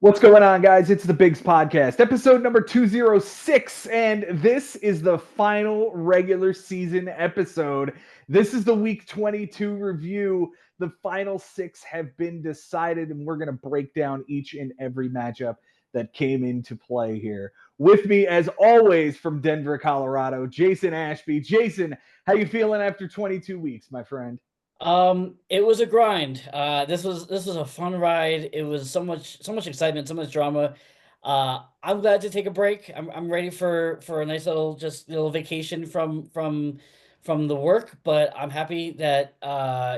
What's going on, guys? It's the Bigs Podcast, episode number 206, and this is the final regular season episode. This is the week 22 review. The final six have been decided, and we're going to break down each and every matchup that came into play here. With me, as always, from Denver, Colorado, Jason Ashby. Jason, how you feeling after 22 weeks, my friend? It was a grind. This was a fun ride. It was so much excitement, so much drama. I'm glad to take a break. I'm ready for a nice little vacation from the work, but I'm happy that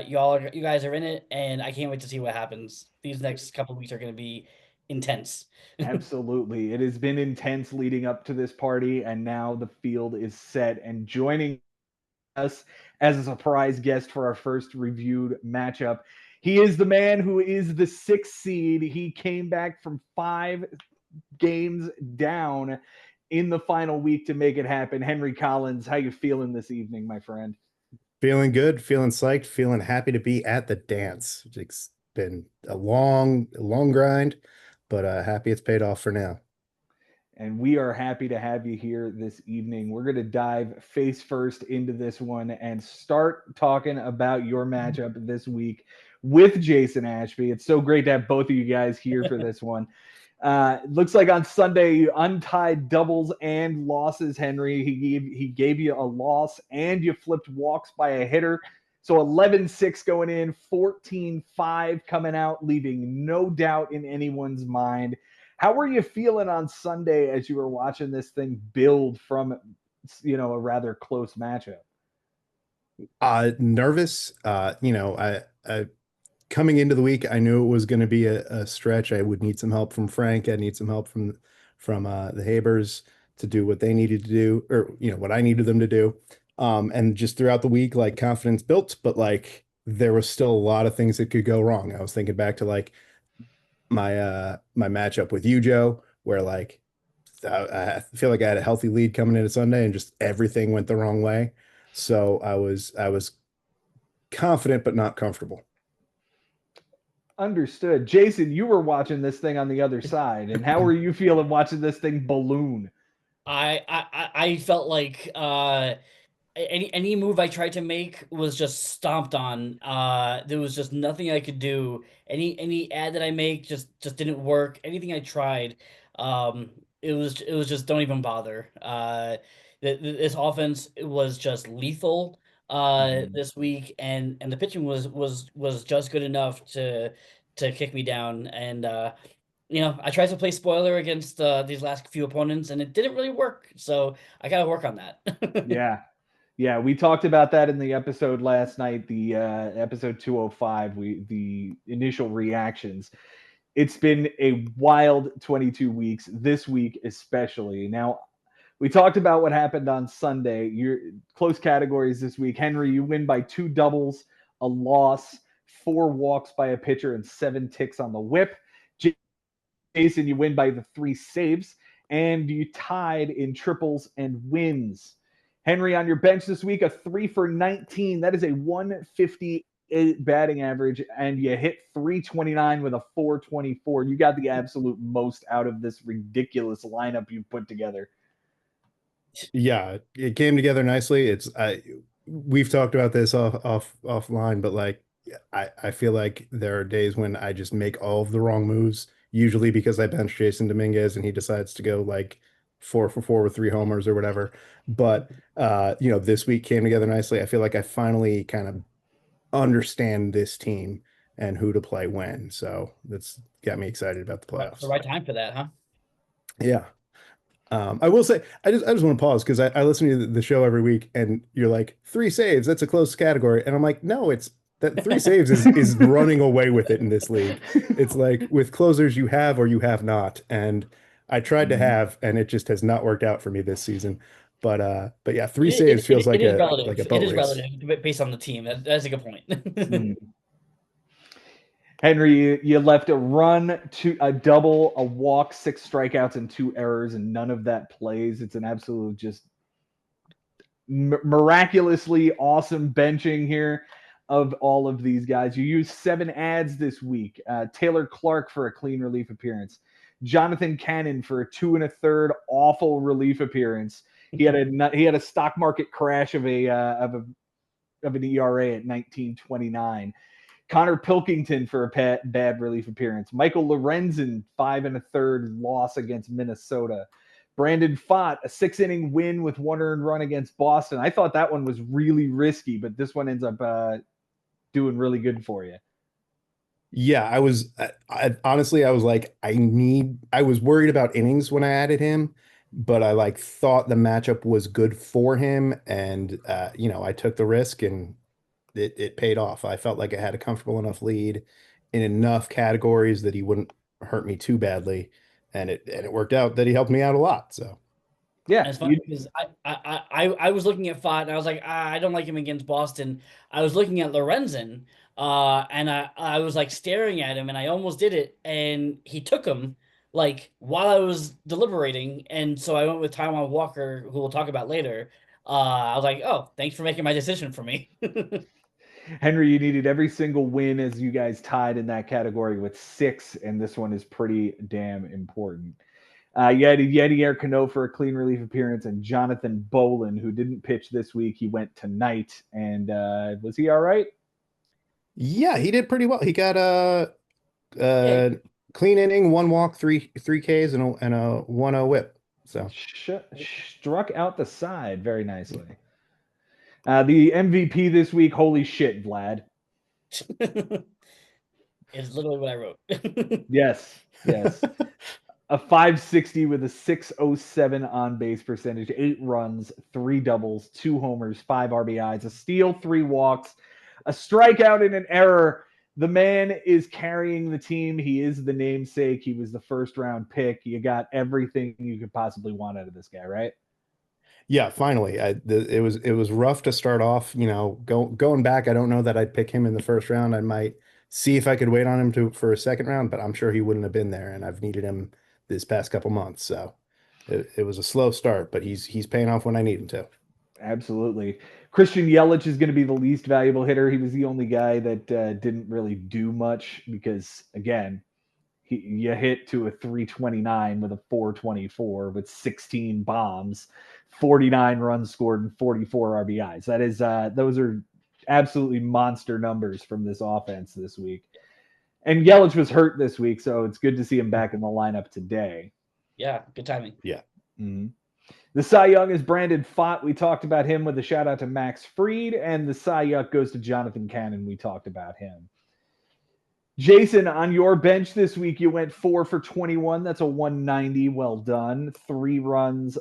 you guys are in it, and I can't wait to see what happens. These next couple of weeks are going to be intense. Absolutely. It has been intense leading up to this party, and now the field is set. And joining us as a surprise guest for our first reviewed matchup, he is the man who is the sixth seed. He came back from 5 games down in the final week to make it happen. Henry Collins, how you feeling this evening, my friend? Feeling good, feeling psyched, feeling happy to be at the dance. It's been a long grind, but happy it's paid off for now. And we are happy to have you here this evening. We're going to dive face first into this one and start talking about your matchup this week with Jason Ashby. It's so great to have both of you guys here for this one. Looks like on Sunday you untied doubles and losses, Henry. He gave you a loss and you flipped walks by a hitter. So 11-6 going in, 14-5 coming out, leaving no doubt in anyone's mind. How were you feeling on Sunday as you were watching this thing build from, a rather close matchup? Nervous. I coming into the week, I knew it was going to be a stretch. I would need some help from Frank. I'd need some help from the Habers to do what they needed to do, or what I needed them to do. And just throughout the week, like confidence built, but like there was still a lot of things that could go wrong. I was thinking back to like my matchup with you, Joe, where like I feel like I had a healthy lead coming into Sunday and just everything went the wrong way. So I was confident but not comfortable. Understood. Jason, you were watching this thing on the other side, and how were you feeling watching this thing balloon? I felt like any move I tried to make was just stomped on. There was just nothing I could do. Any ad that I make just didn't work. Anything I tried, it was just don't even bother. This offense was just lethal Mhm. this week, and the pitching was just good enough to kick me down. And I tried to play spoiler against these last few opponents, and it didn't really work. So I got to work on that. Yeah. Yeah, we talked about that in the episode last night, the episode 205, the initial reactions. It's been a wild 22 weeks, this week especially. Now, we talked about what happened on Sunday. Your close categories this week. Henry, you win by 2 doubles, a loss, 4 walks by a pitcher, and 7 ticks on the whip. Jason, you win by the 3 saves, and you tied in triples and wins. Henry on your bench this week, a 3 for 19. That is a 158 batting average, and you hit 329 with a 424. You got the absolute most out of this ridiculous lineup you put together. Yeah, it came together nicely. We've talked about this offline, but like I feel like there are days when I just make all of the wrong moves, usually because I bench Jason Dominguez and he decides to go like 4 for 4 with 3 homers or whatever. But this week came together nicely. I feel like I finally kind of understand this team and who to play when. So that's got me excited about the It's the playoffs. right time for that, huh? Yeah. I will say, I just want to pause because I listen to the show every week, and you're like 3 saves. That's a close category, and I'm like, no, it's that 3 saves is running away with it in this league. It's like with closers, you have or you have not, and I tried to Mhm. have, and it just has not worked out for me this season. But yeah, three It, saves it, feels it, it like is a relative. It boat is race. relative based on the team. That's a good point. Mhm. Henry, you left a run, a double, a walk, 6 strikeouts, and 2 errors, and none of that plays. It's an absolute just miraculously awesome benching here. of all of these guys. You used 7 ads this week. Taylor Clark for a clean relief appearance. Jonathan Cannon for a 2 1/3 awful relief appearance. He had a stock market crash of an ERA at 19.29. Connor Pilkington for a bad relief appearance. Michael Lorenzen, 5 1/3 loss against Minnesota. Brandon Pfaadt, a 6-inning win with 1 earned run against Boston. I thought that one was really risky, but this one ends up doing really good for you. Yeah, I honestly, I was like, I was worried about innings when I added him, but I like thought the matchup was good for him. And, I took the risk and it paid off. I felt like I had a comfortable enough lead in enough categories that he wouldn't hurt me too badly. And it worked out that he helped me out a lot. So yeah, it's funny because I was looking at Fott and I was like, I don't like him against Boston. I was looking at Lorenzen, and I was like staring at him and I almost did it, and he took him like while I was deliberating, and so I went with Taiwan Walker, who we'll talk about later. I was like, oh, thanks for making my decision for me. Henry, you needed every single win as you guys tied in that category with 6, and this one is pretty damn important. You had Yedier Cano for a clean relief appearance, and Jonathan Bolin, who didn't pitch this week. He went tonight, and was he all right? yeah, he did pretty well. He got a Yeah. clean inning, 1 walk, three Ks, and a 1-0 whip. So Struck out the side very nicely. The MVP this week, holy shit, Vlad. It's literally what I wrote. Yes. A 560 with a 607 on base percentage, 8 runs, 3 doubles, 2 homers, 5 RBIs, a steal, 3 walks, a strikeout, and an error. The man is carrying the team. He is the namesake. He was the first round pick. You got everything you could possibly want out of this guy, right? yeah, finally, it was rough to start off. Going back, I don't know that I'd pick him in the first round. I might see if I could wait on him for a second round, but I'm sure he wouldn't have been there. And I've needed him this past couple months, so it was a slow start, but he's paying off when I need him to. Absolutely. Christian Yelich is going to be the least valuable hitter. He was the only guy that didn't really do much because, again, you hit to a 329 with a 424 with 16 bombs, 49 runs scored, and 44 RBIs. That is, those are absolutely monster numbers from this offense this week. And Yelich was hurt this week, so it's good to see him back in the lineup today. Yeah, good timing. Yeah. Mm-hmm. The Cy Young is Brandon Pfaadt. We talked about him with a shout out to Max Fried, and the Cy Young goes to Jonathan Cannon. We talked about him. Jason, on your bench this week, you went 4 for 21. That's a 190. Well done. 3 runs,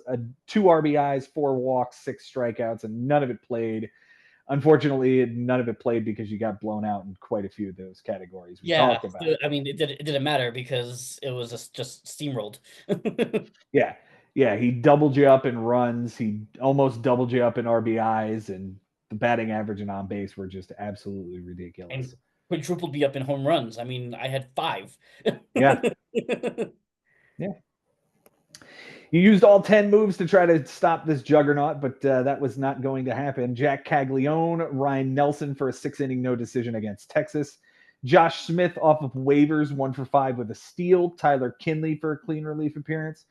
2 RBIs, 4 walks, 6 strikeouts, and none of it played. Unfortunately, none of it played because you got blown out in quite a few of those categories we talked about. I mean, it didn't matter because it was just steamrolled. Yeah, he doubled you up in runs. He almost doubled you up in RBIs, and the batting average and on base were just absolutely ridiculous. And quadrupled me up in home runs. I mean, I had 5. Yeah. You used all 10 moves to try to stop this juggernaut, but that was not going to happen. Jack Caglione, Ryan Nelson for a 6-inning no decision against Texas. Josh Smith off of waivers, 1 for 5 with a steal. Tyler Kinley for a clean relief appearance.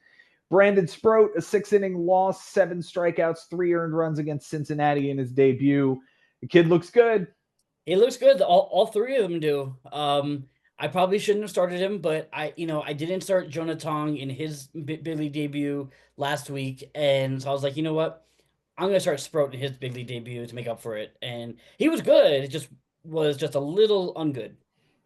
Brandon Sproat, a 6-inning loss, 7 strikeouts, 3 earned runs against Cincinnati in his debut. The kid looks good. He looks good. All 3 of them do. I probably shouldn't have started him, but I didn't start Jonah Tong in his big league debut last week, and so I was like, you know what, I'm gonna start Sproat in his big league debut to make up for it, and he was good. It just was just a little ungood.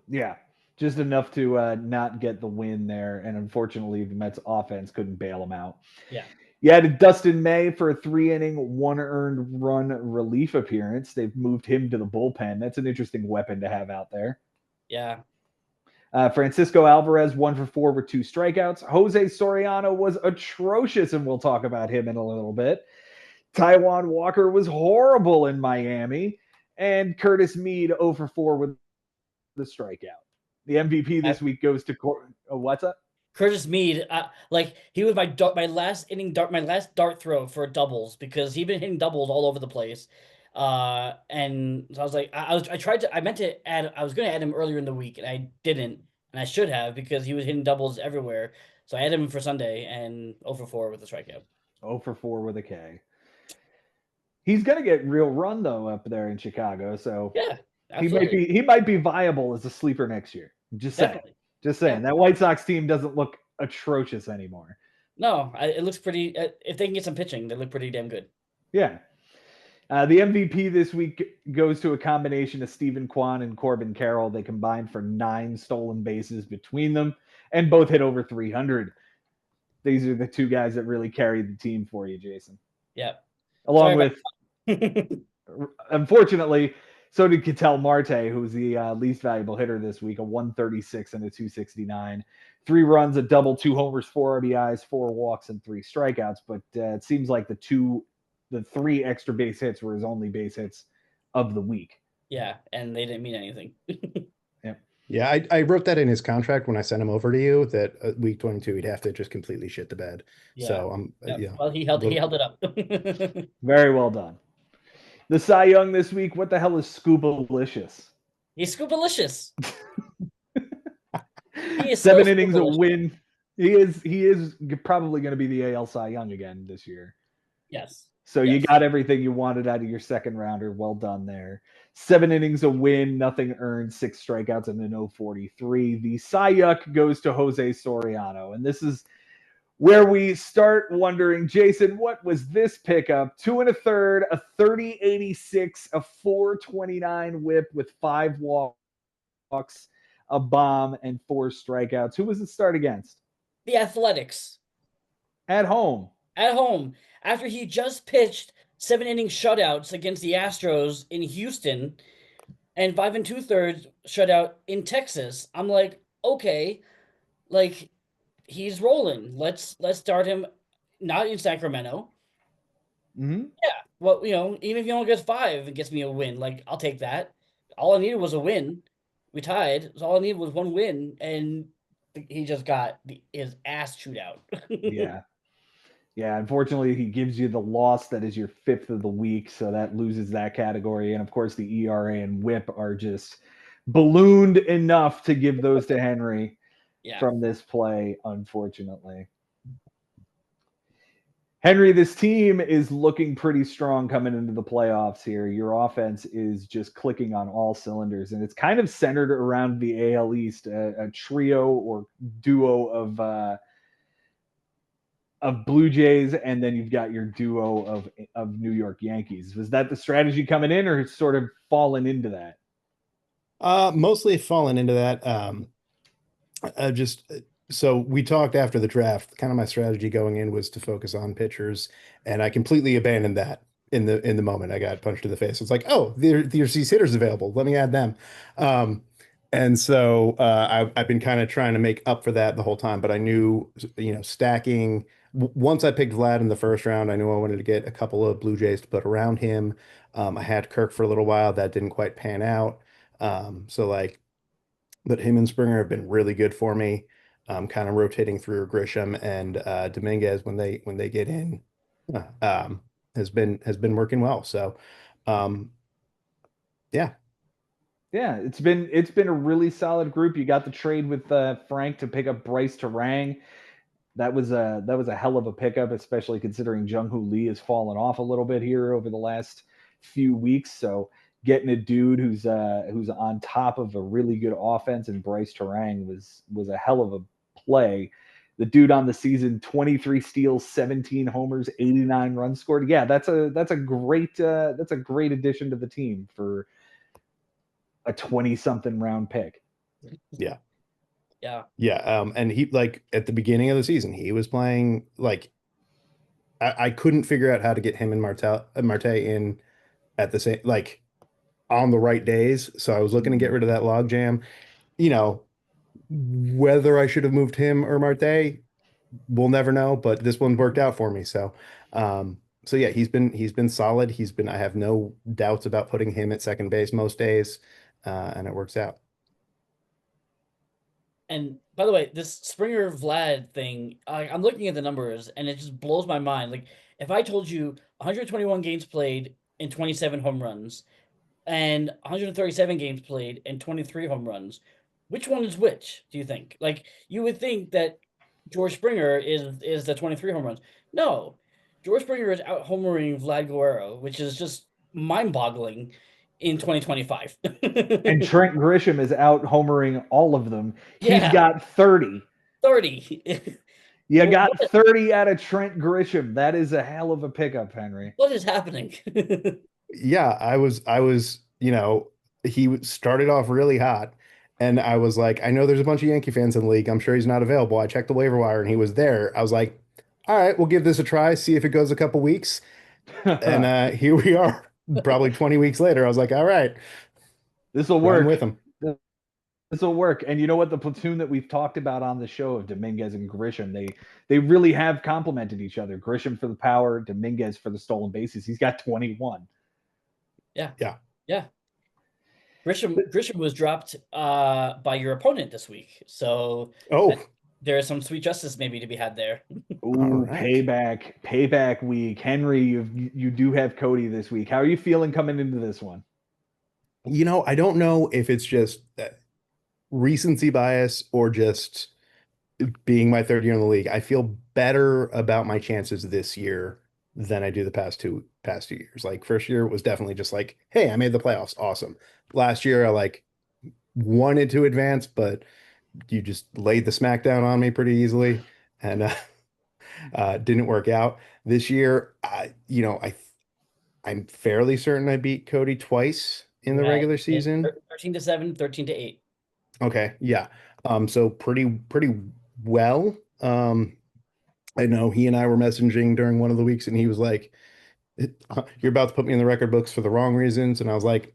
Yeah, just enough to not get the win there, and unfortunately, the Mets offense couldn't bail him out. Yeah. You had Dustin May for a 3-inning, 1 earned run relief appearance. They've moved him to the bullpen. That's an interesting weapon to have out there. Yeah. Francisco Alvarez, 1 for 4 with 2 strikeouts. Jose Soriano was atrocious, and we'll talk about him in a little bit. Taiwan Walker was horrible in Miami. And Curtis Mead, 0 for 4 with the strikeout. The MVP this week goes to what's up? Curtis Mead, he was my last dart throw for doubles because he'd been hitting doubles all over the place. And so I was like, I meant to add, I was going to add him earlier in the week, and I didn't, and I should have because he was hitting doubles everywhere. So I added him for Sunday, and 0 for 4 with a strikeout. 0 for 4 with a K. He's gonna get real run though up there in Chicago, so Yeah, absolutely. he might be viable as a sleeper next year. Just saying. Definitely. Just saying. Yeah. That White Sox team doesn't look atrocious anymore. No, it looks pretty. If they can get some pitching, they look pretty damn good. Yeah. The MVP this week goes to a combination of Stephen Kwan and Corbin Carroll. They combined for 9 stolen bases between them and both hit over 300. These are the two guys that really carried the team for you, Jason. Yeah. Along with, unfortunately, so did Ketel Marte, who was the least valuable hitter this week, a 136 and a 269. 3 runs, a double, 2 homers, 4 RBIs, 4 walks, and 3 strikeouts. But it seems like the 3 extra base hits were his only base hits of the week. Yeah, and they didn't mean anything. Yeah, I wrote that in his contract when I sent him over to you that week 22 he'd have to just completely shit the bed. Yeah. So well, he held it up. Very well done. The Cy Young this week. What the hell is Scoopalicious? He's Scoopalicious. He is 7 innings a win. He is probably going to be the AL Cy Young again this year. Yes. So you got everything you wanted out of your second rounder. Well done there. 7 innings a win, nothing earned, 6 strikeouts, and an 0.43. The Cy Young goes to Jose Soriano. And this is where we start wondering, Jason, what was this pickup? 2 1/3, a 30-86, a 4.29 whip with 5 walks, a bomb, and 4 strikeouts. Who was it start against? The Athletics. At home. At home. After he just pitched 7-inning shutouts against the Astros in Houston and 5 2/3 shutout in Texas. I'm like, okay, like he's rolling. Let's start him not in Sacramento. Mm-hmm. Yeah. Well, even if he only gets 5 and gets me a win, like I'll take that. All I needed was a win. We tied. So all I needed was 1 win, and he just got his ass chewed out. Yeah. Yeah, unfortunately, he gives you the loss that is your 5th of the week, so that loses that category. And of course, the ERA and WHIP are just ballooned enough to give those to Henry from this play, unfortunately. Henry, this team is looking pretty strong coming into the playoffs here. Your offense is just clicking on all cylinders, and it's kind of centered around the AL East, a trio or duo of Blue Jays, and then you've got your duo of New York Yankees. Was that the strategy coming in, or sort of fallen into that? Mostly fallen into that. So we talked after the draft. Kind of my strategy going in was to focus on pitchers, and I completely abandoned that in the moment I got punched in the face. It's like, oh, there's these hitters available. Let me add them. And so I've been kind of trying to make up for that the whole time. But I knew, stacking. Once I picked Vlad in the first round, I knew I wanted to get a couple of Blue Jays to put around him. I had Kirk for a little while. That didn't quite pan out. But him and Springer have been really good for me. Kind of rotating through Grisham and Dominguez when they get in has been working well. So, yeah. Yeah, it's been a really solid group. You got the trade with Frank to pick up Bryce Terang. That was a hell of a pickup, especially considering Jung-Hoo Lee has fallen off a little bit here over the last few weeks. So getting a dude who's on top of a really good offense and Bryce Terang was a hell of a play. The dude on the season, 23 steals, 17 homers, 89 runs scored. Yeah, that's a great addition to the team for a 20-something round pick. Yeah. Yeah. And he, like, at the beginning of the season, he was playing like I couldn't figure out how to get him and Marte in at the same, like, on the right days. So I was looking to get rid of that log jam. Whether I should have moved him or Marte, we'll never know, but this one worked out for me. So yeah, he's been solid. I have no doubts about putting him at second base most days. And it works out. And by the way, this Springer Vlad thing, I'm looking at the numbers and it just blows my mind. Like, if I told you 121 games played, and 27 home runs, and 137 games played and 23 home runs. Which one is which, do you think? Like, you would think that George Springer is the 23 home runs. No, George Springer is out homering Vlad Guerrero, which is just mind-boggling in 2025. And Trent Grisham is out homering all of them. He's Yeah. got 30. 30. You got 30 out of Trent Grisham. That is a hell of a pickup, Henry. What is happening? Yeah, I was, he started off really hot, and I was like, I know there's a bunch of Yankee fans in the league. I'm sure he's not available. I checked the waiver wire and he was there. I was like, all right, we'll give this a try, see if it goes a couple weeks. And here we are, probably 20 weeks later. I was like, all right, this will work with him. This will work. And you know what? The platoon that we've talked about on the show of Dominguez and Grisham, they really have complemented each other. Grisham for the power, Dominguez for the stolen bases. He's got 21. Yeah. Yeah. Grisham was dropped by your opponent this week. So there is some sweet justice maybe to be had there. Ooh, right. Payback week. Henry, you do have Cody this week. How are you feeling coming into this one? I don't know if it's just recency bias or just being my third year in the league. I feel better about my chances this year than I do the past two years. Like, first year was definitely just like, hey, I made the playoffs. Awesome. Last year, I wanted to advance, but you just laid the smackdown on me pretty easily, and didn't work out. This year, I'm fairly certain I beat Cody twice in the regular season. 13-7, 13-8. Okay, yeah. So pretty well. I know he and I were messaging during one of the weeks, and he was like, "You're about to put me in the record books for the wrong reasons," and I was like,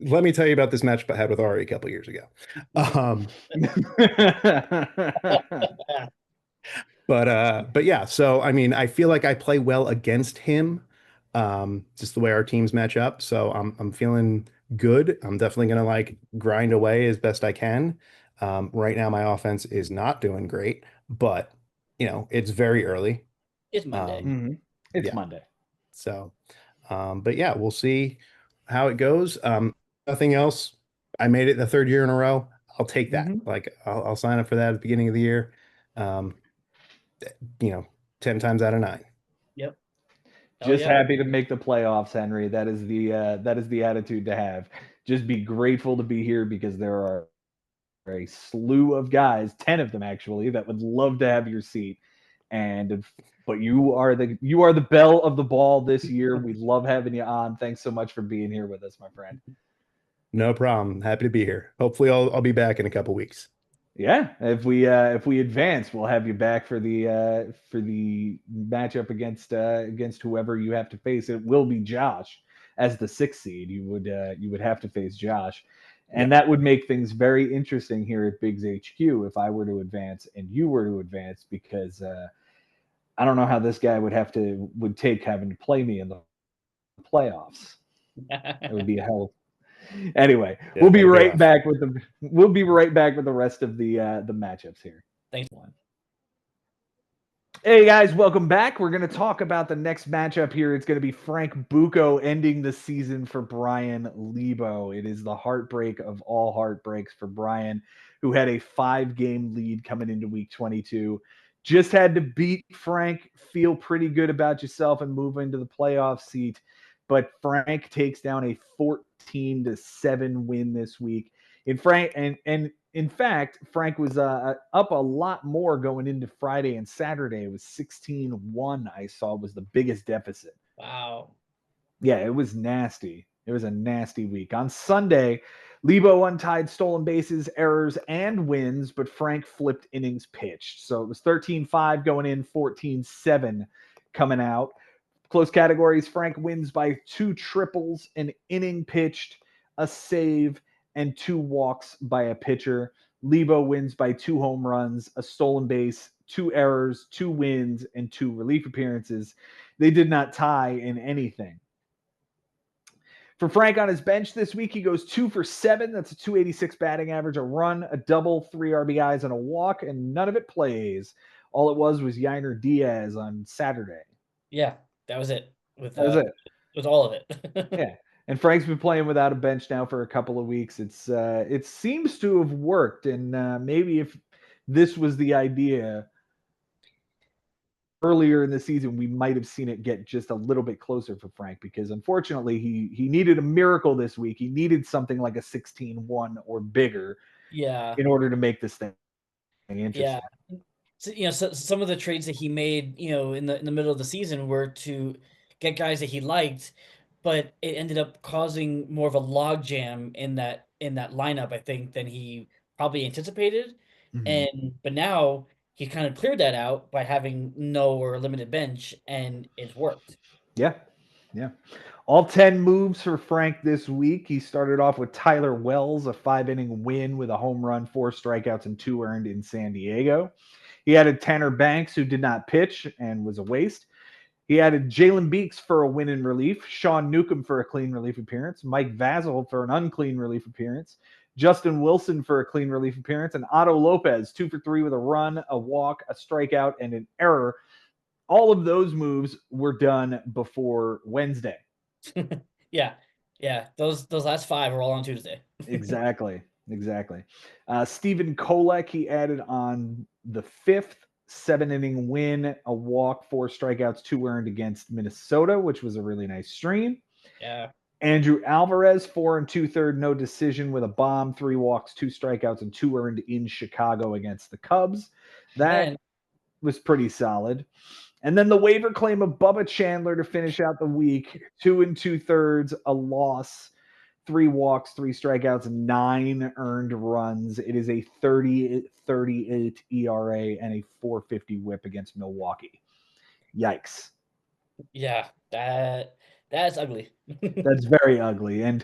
let me tell you about this match I had with Ari a couple years ago. But yeah, so I mean, I feel like I play well against him, just the way our teams match up. So I'm feeling good. I'm definitely gonna grind away as best I can. Right now my offense is not doing great, but it's very early. It's Monday. It's Monday. So, but yeah, we'll see how it goes. Nothing else. I made it the third year in a row. I'll take that. I'll sign up for that at the beginning of the year. 10 times out of 9. Yep. Happy to make the playoffs, Henry. That is the attitude to have. Just be grateful to be here, because there are a slew of guys, 10 of them actually, that would love to have your seat. But you are the belle of the ball this year. We love having you on. Thanks so much for being here with us, my friend. No problem. Happy to be here. Hopefully I'll be back in a couple weeks. Yeah, if we advance, we'll have you back for the matchup against whoever you have to face. It will be Josh as the 6th seed. You would have to face Josh, and that would make things very interesting here at Biggs HQ if I were to advance and you were to advance, because I don't know how this guy would take having to play me in the playoffs. It would be a hell. Anyway, we'll be right back with the rest of the matchups here. Thanks. Hey guys, welcome back. We're going to talk about the next matchup here. It's going to be Frank Bucco ending the season for Brian Lebo. It is the heartbreak of all heartbreaks for Brian, who had a 5-game lead coming into week 22. Just had to beat Frank, feel pretty good about yourself, and move into the playoff seat. But Frank takes down a 14-7 win this week. In fact, Frank was up a lot more going into Friday and Saturday. It was 16-1. I saw was the biggest deficit. Wow. Yeah, it was nasty. It was a nasty week. On Sunday, Lebo untied stolen bases, errors, and wins, but Frank flipped innings pitched. So it was 13-5 going in, 14-7 coming out. Close categories: Frank wins by 2 triples, an inning pitched, a save, and 2 walks by a pitcher. Lebo wins by 2 home runs, a stolen base, 2 errors, 2 wins, and 2 relief appearances. They did not tie in anything. For Frank on his bench this week, he goes 2 for 7. That's a 286 batting average, a run, a double, 3 RBIs, and a walk, and none of it plays. All it was Yainer Diaz on Saturday. Yeah. That was it. That was it. with all of it. Yeah. And Frank's been playing without a bench now for a couple of weeks. It seems to have worked, and maybe if this was the idea earlier in the season, we might have seen it get just a little bit closer for Frank, because unfortunately he needed a miracle this week. He needed something like a 16-1 or bigger Yeah. in order to make this thing Yeah. interesting. So, so some of the trades that he made, in the middle of the season were to get guys that he liked, but it ended up causing more of a logjam in that lineup, I think, than he probably anticipated. Mhm. But now he kind of cleared that out by having no or limited bench, and it's worked. Yeah. Yeah. All 10 moves for Frank this week. He started off with Tyler Wells, a 5-inning win with a home run, 4 strikeouts, and 2 earned in San Diego. He added Tanner Banks, who did not pitch and was a waste. He added Jalen Beeks for a win in relief, Sean Newcomb for a clean relief appearance, Mike Vasil for an unclean relief appearance, Justin Wilson for a clean relief appearance, and Otto Lopez, 2 for 3 with a run, a walk, a strikeout, and an error. All of those moves were done before Wednesday. Yeah. Yeah. Those last 5 are all on Tuesday. Exactly. Stephen Kolek, he added on the 5th, 7-inning win, a walk, 4 strikeouts, 2 earned against Minnesota, which was a really nice stream. Yeah. Andrew Alvarez, 4 2/3, no decision with a bomb, 3 walks, 2 strikeouts, and 2 earned in Chicago against the Cubs. That And was pretty solid. And then the waiver claim of Bubba Chandler to finish out the week, 2 2/3, a loss, 3 walks, 3 strikeouts, 9 earned runs. It is a 30.38 ERA and a 4.50 whip against Milwaukee. Yikes. yeah, that's ugly. That's very ugly. And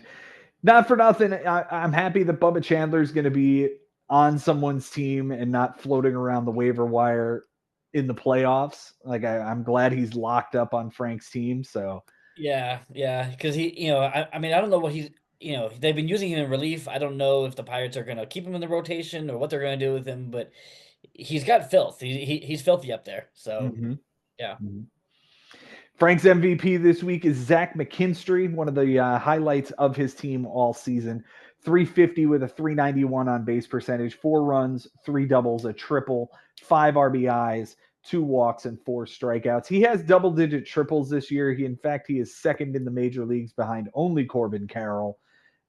not for nothing, I'm happy that Bubba Chandler is going to be on someone's team and not floating around the waiver wire in the playoffs. Like I'm glad he's locked up on Frank's team. So Yeah, yeah, because I mean, I don't know what they've been using him in relief. I don't know if the Pirates are gonna keep him in the rotation or what they're gonna do with him, but he's got filth. He's filthy up there. So mhm. yeah, Mhm. Frank's MVP this week is Zach McKinstry, one of the highlights of his team all season. 350 with a 391 on base percentage, 4 runs, 3 doubles, a triple, 5 RBIs, 2 walks, and 4 strikeouts. He has double-digit triples this year. In fact, he is second in the major leagues behind only Corbin Carroll.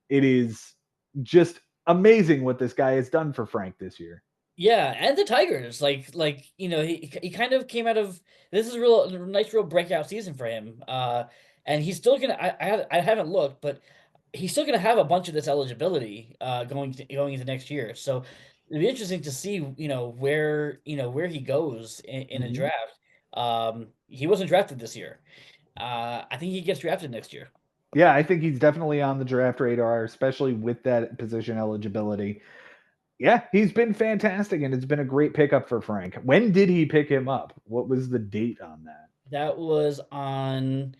It is just amazing what this guy has done for Frank this year. yeah, and the Tigers, he kind of came out of this is a nice real breakout season for him. And he's still gonna. I haven't looked, but he's still going to have a bunch of this eligibility going into next year. So it'd be interesting to see, where he goes in a Mhm. draft. He wasn't drafted this year. I think he gets drafted next year. Yeah, I think he's definitely on the draft radar, especially with that position eligibility. Yeah, he's been fantastic, and it's been a great pickup for Frank. When did he pick him up? What was the date on that? That was on,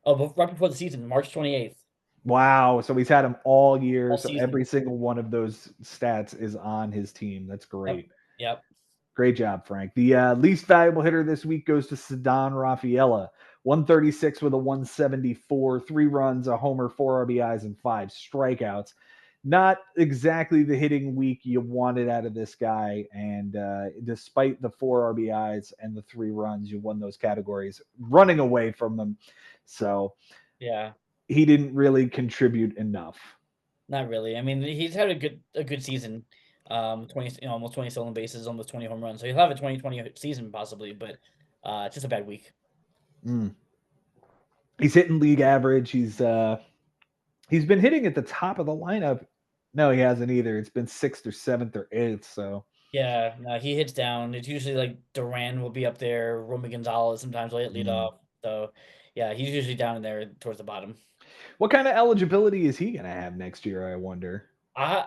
right before the season, March 28th, Wow, so he's had him all year, all so season. every single one of those stats is on his team. That's Yep. great. Yep. Great job, Frank. The least valuable hitter this week goes to Ceddanne Rafaela. 136 with a 174, 3 runs, a homer, 4 RBIs, and 5 strikeouts. Not exactly the hitting week you wanted out of this guy. And despite the 4 RBIs and the 3 runs, you won those categories running away from them. So Yeah. he didn't really contribute enough. Not really. I mean, he's had a good season. 20, almost 20 stolen bases, almost 20 home runs. So he'll have a 2020 season possibly, but it's just a bad week. Mm. He's hitting league average. He's been hitting at the top of the lineup. No, he hasn't either. It's been 6th or 7th or 8th. So Yeah, no, he hits down. It's usually like Duran will be up there, Romy Gonzalez sometimes will hit lead off. So yeah, he's usually down in there towards the bottom. what kind of eligibility is he going to have next year? I wonder. I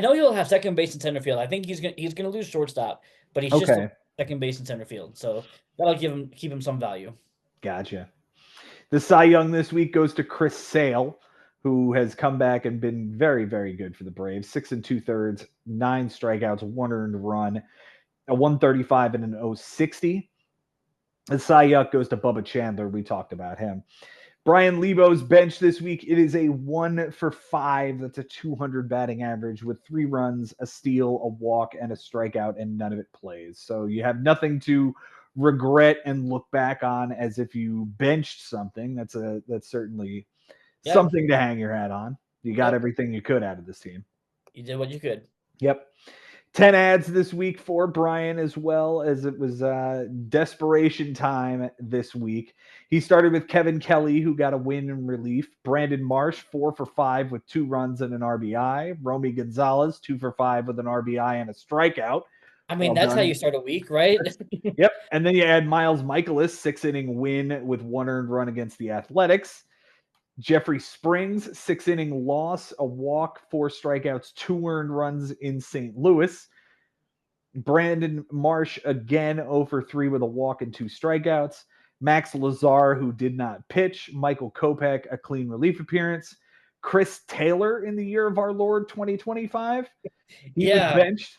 know he'll have second base and center field. I think he's gonna lose shortstop, but he's just Okay, second base and center field. So that'll keep him some value. gotcha. The Cy Young this week goes to Chris Sale, who has come back and been very, very good for the Braves. 6 2/3, 9 strikeouts, 1 earned run, a 135 and an 060. The Cy Young goes to Bubba Chandler. We talked about him. Brian Lebo's bench this week, it is a 1 for 5. That's a 200 batting average with 3 runs, a steal, a walk, and a strikeout, and none of it plays. So you have nothing to regret and look back on as if you benched something. That's certainly something to hang your hat on. You got everything you could out of this team. You did what you could. Yep. 10 ads this week for Brian, as well as it was desperation time this week. He started with Kevin Kelly, who got a win in relief. Brandon Marsh, 4 for 5 with 2 runs and an RBI. Romy Gonzalez, 2 for 5 with an RBI and a strikeout. I mean, that's how you start a week, right? Yep. And then you add Miles Michaelis, 6-inning win with 1 earned run against the Athletics. Jeffrey Springs, 6-inning loss, a walk, 4 strikeouts, 2 earned runs in St. Louis. Brandon Marsh, again, 0 for 3 with a walk and 2 strikeouts. Max Lazar, who did not pitch. Michael Kopech, a clean relief appearance. Chris Taylor in the year of our Lord 2025. He was benched.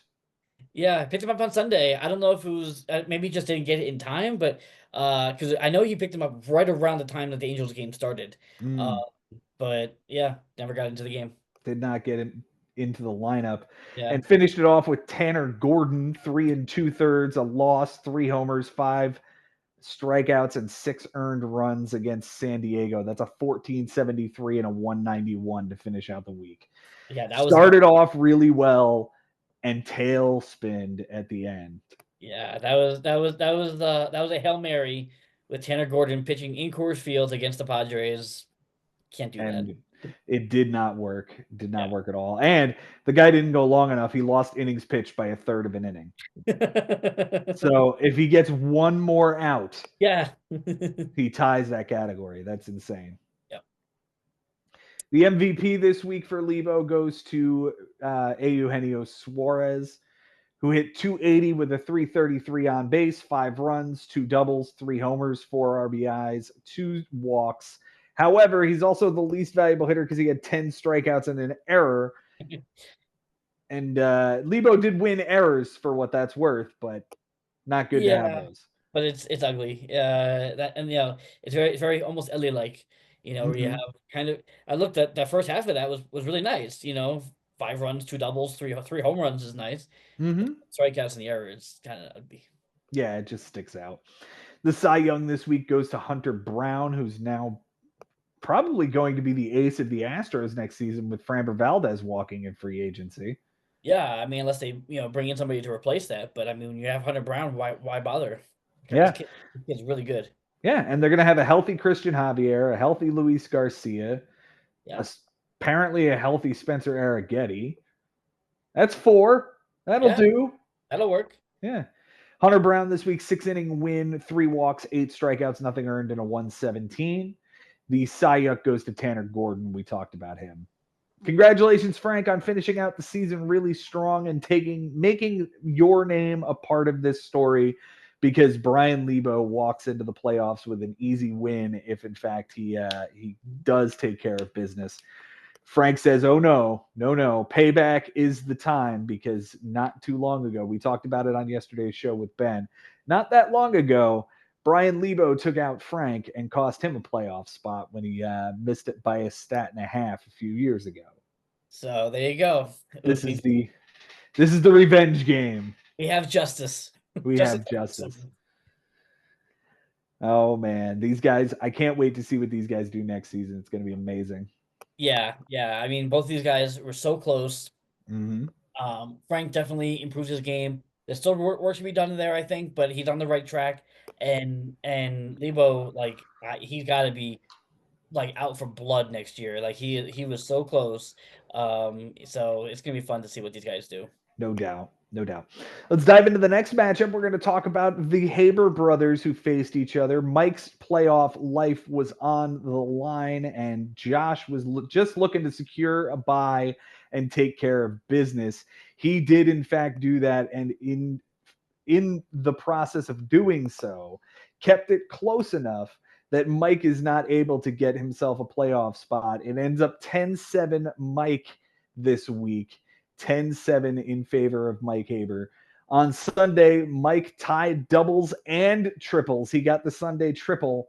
Yeah, I picked him up on Sunday. I don't know if it was maybe just didn't get it in time, but because I know you picked him up right around the time that the Angels game started. But yeah, never got into the game. Did not get him into the lineup. Yeah. And finished it off with Tanner Gordon, 3 2/3, a loss, 3 homers, 5 strikeouts, and 6 earned runs against San Diego. That's a 14.73 and a 191 to finish out the week. Yeah, that started off really well and tailspinned at the end. Yeah, that was a Hail Mary with Tanner Gordon pitching in Coors Field against the Padres. Can't do that. It did not work. Did not work at all. And the guy didn't go long enough. He lost innings pitched by a third of an inning. So if he gets one more out, he ties that category. That's insane. Yep. The MVP this week for Lebo goes to Eugenio Suarez, who hit 280 with a 333 on base, 5 runs, 2 doubles, 3 homers, 4 RBIs, 2 walks. However, he's also the least valuable hitter because he had 10 strikeouts and an error. And Lebo did win errors for what that's worth, but not good to have those. But it's ugly. It's very almost Ellie-like. Where you have kind of. I looked at that first half of that was really nice. 5 runs, 2 doubles, 3 home runs is nice. Strikeouts and the error is kind of ugly. Yeah, it just sticks out. The Cy Young this week goes to Hunter Brown, who's now probably going to be the ace of the Astros next season with Framber Valdez walking in free agency. Yeah, I mean, unless they bring in somebody to replace that. But I mean, when you have Hunter Brown, why bother? Yeah, it's really good. Yeah, and they're going to have a healthy Christian Javier, a healthy Luis Garcia, apparently a healthy Spencer Arrighetti. That's 4. That'll do. That'll work. Yeah. Hunter Brown this week, 6-inning win, 3 walks, 8 strikeouts, nothing earned, and a 117. The Cy Young goes to Tanner Gordon. We talked about him. Congratulations, Frank, on finishing out the season really strong and making your name a part of this story, because Brian Lebo walks into the playoffs with an easy win if, in fact, he does take care of business. Frank says, oh, no, payback is the time, because not too long ago, we talked about it on yesterday's show with Ben, not that long ago, Brian Lebo took out Frank and cost him a playoff spot when he missed it by a stat and a half a few years ago. So there you go. This is the revenge game. We have justice. We have justice. Oh man, these guys! I can't wait to see what these guys do next season. It's going to be amazing. Yeah. I mean, both these guys were so close. Mm-hmm. Frank definitely improves his game. There's still work to be done there, I think, but he's on the right track. And Lebo, he's got to be out for blood next year. He was so close. So it's gonna be fun to see what these guys do. No doubt. Let's dive into the next matchup. We're going to talk about the Haber brothers who faced each other. Mike's playoff life was on the line, and Josh was just looking to secure a bye and take care of business. He did, in fact, do that, and in the process of doing so, kept it close enough that Mike is not able to get himself a playoff spot. It ends up 10-7 Mike this week. 10-7 in favor of Mike Haber. On Sunday, Mike tied doubles and triples. He got the Sunday triple,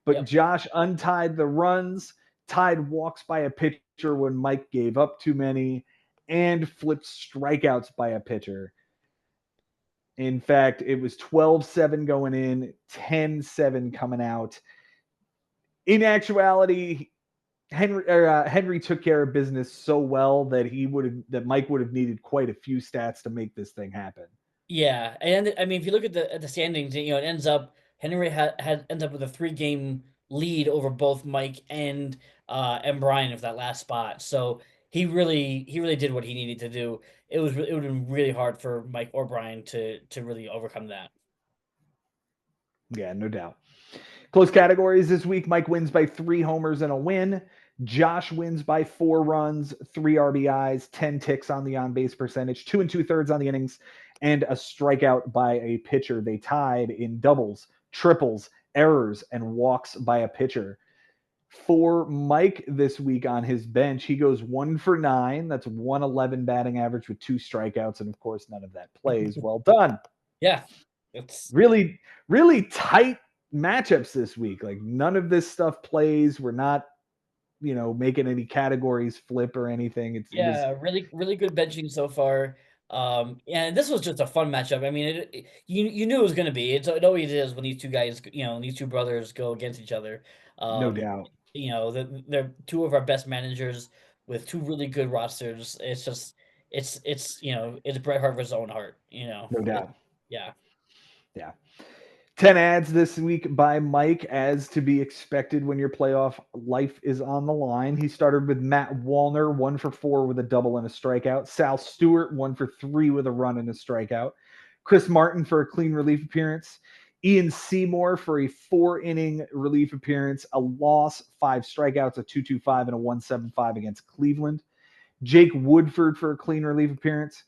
but Josh untied the runs, tied walks by a pitcher when Mike gave up too many, and flipped strikeouts by a pitcher. In fact, it was 12-7 going in, 10-7 coming out. In actuality, Henry took care of business so well that Mike would have needed quite a few stats to make this thing happen. Yeah, and I mean, if you look at the standings, it ends up Henry ends up with a 3-game lead over both Mike and Brian of that last spot. So he really did what he needed to do. It would have been really hard for Mike or Brian to really overcome that. Yeah, no doubt. Close categories this week. Mike wins by 3 homers and a win. Josh wins by 4 runs, 3 RBIs, 10 ticks on the on-base percentage, 2 2/3 on the innings, and a strikeout by a pitcher. They tied in doubles, triples, errors, and walks by a pitcher. For Mike this week on his bench, he goes 1 for 9. That's 111 batting average with 2 strikeouts, and of course, none of that plays. Well done. Yeah, it's really, really tight matchups this week. Like none of this stuff plays. We're not, making any categories flip or anything. It was really, really good benching so far. And this was just a fun matchup. I mean, you knew it was going to be. It always is when these two guys, these two brothers go against each other. No doubt. They're two of our best managers with 2 really good rosters. It's just, it's Bret Hart's own heart. No doubt. Yeah. 10 ads this week by Mike, as to be expected when your playoff life is on the line. He started with Matt Wallner, 1 for 4 with a double and a strikeout. Sal Stewart, 1 for 3 with a run and a strikeout. Chris Martin for a clean relief appearance. Ian Seymour for a 4-inning relief appearance, a loss, 5 strikeouts, a 2.25 and a 1.75 against Cleveland. Jake Woodford for a clean relief appearance.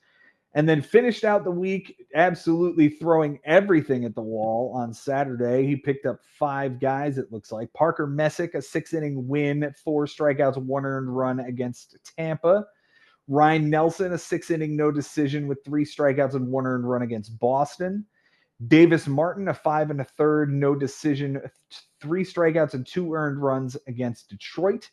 And then finished out the week absolutely throwing everything at the wall on Saturday. He picked up 5 guys, it looks like. Parker Messick, a 6-inning win, 4 strikeouts, 1 earned run against Tampa. Ryan Nelson, a 6-inning no decision with 3 strikeouts and 1 earned run against Boston. Davis Martin, a 5 1/3 no decision, 3 strikeouts and 2 earned runs against Detroit.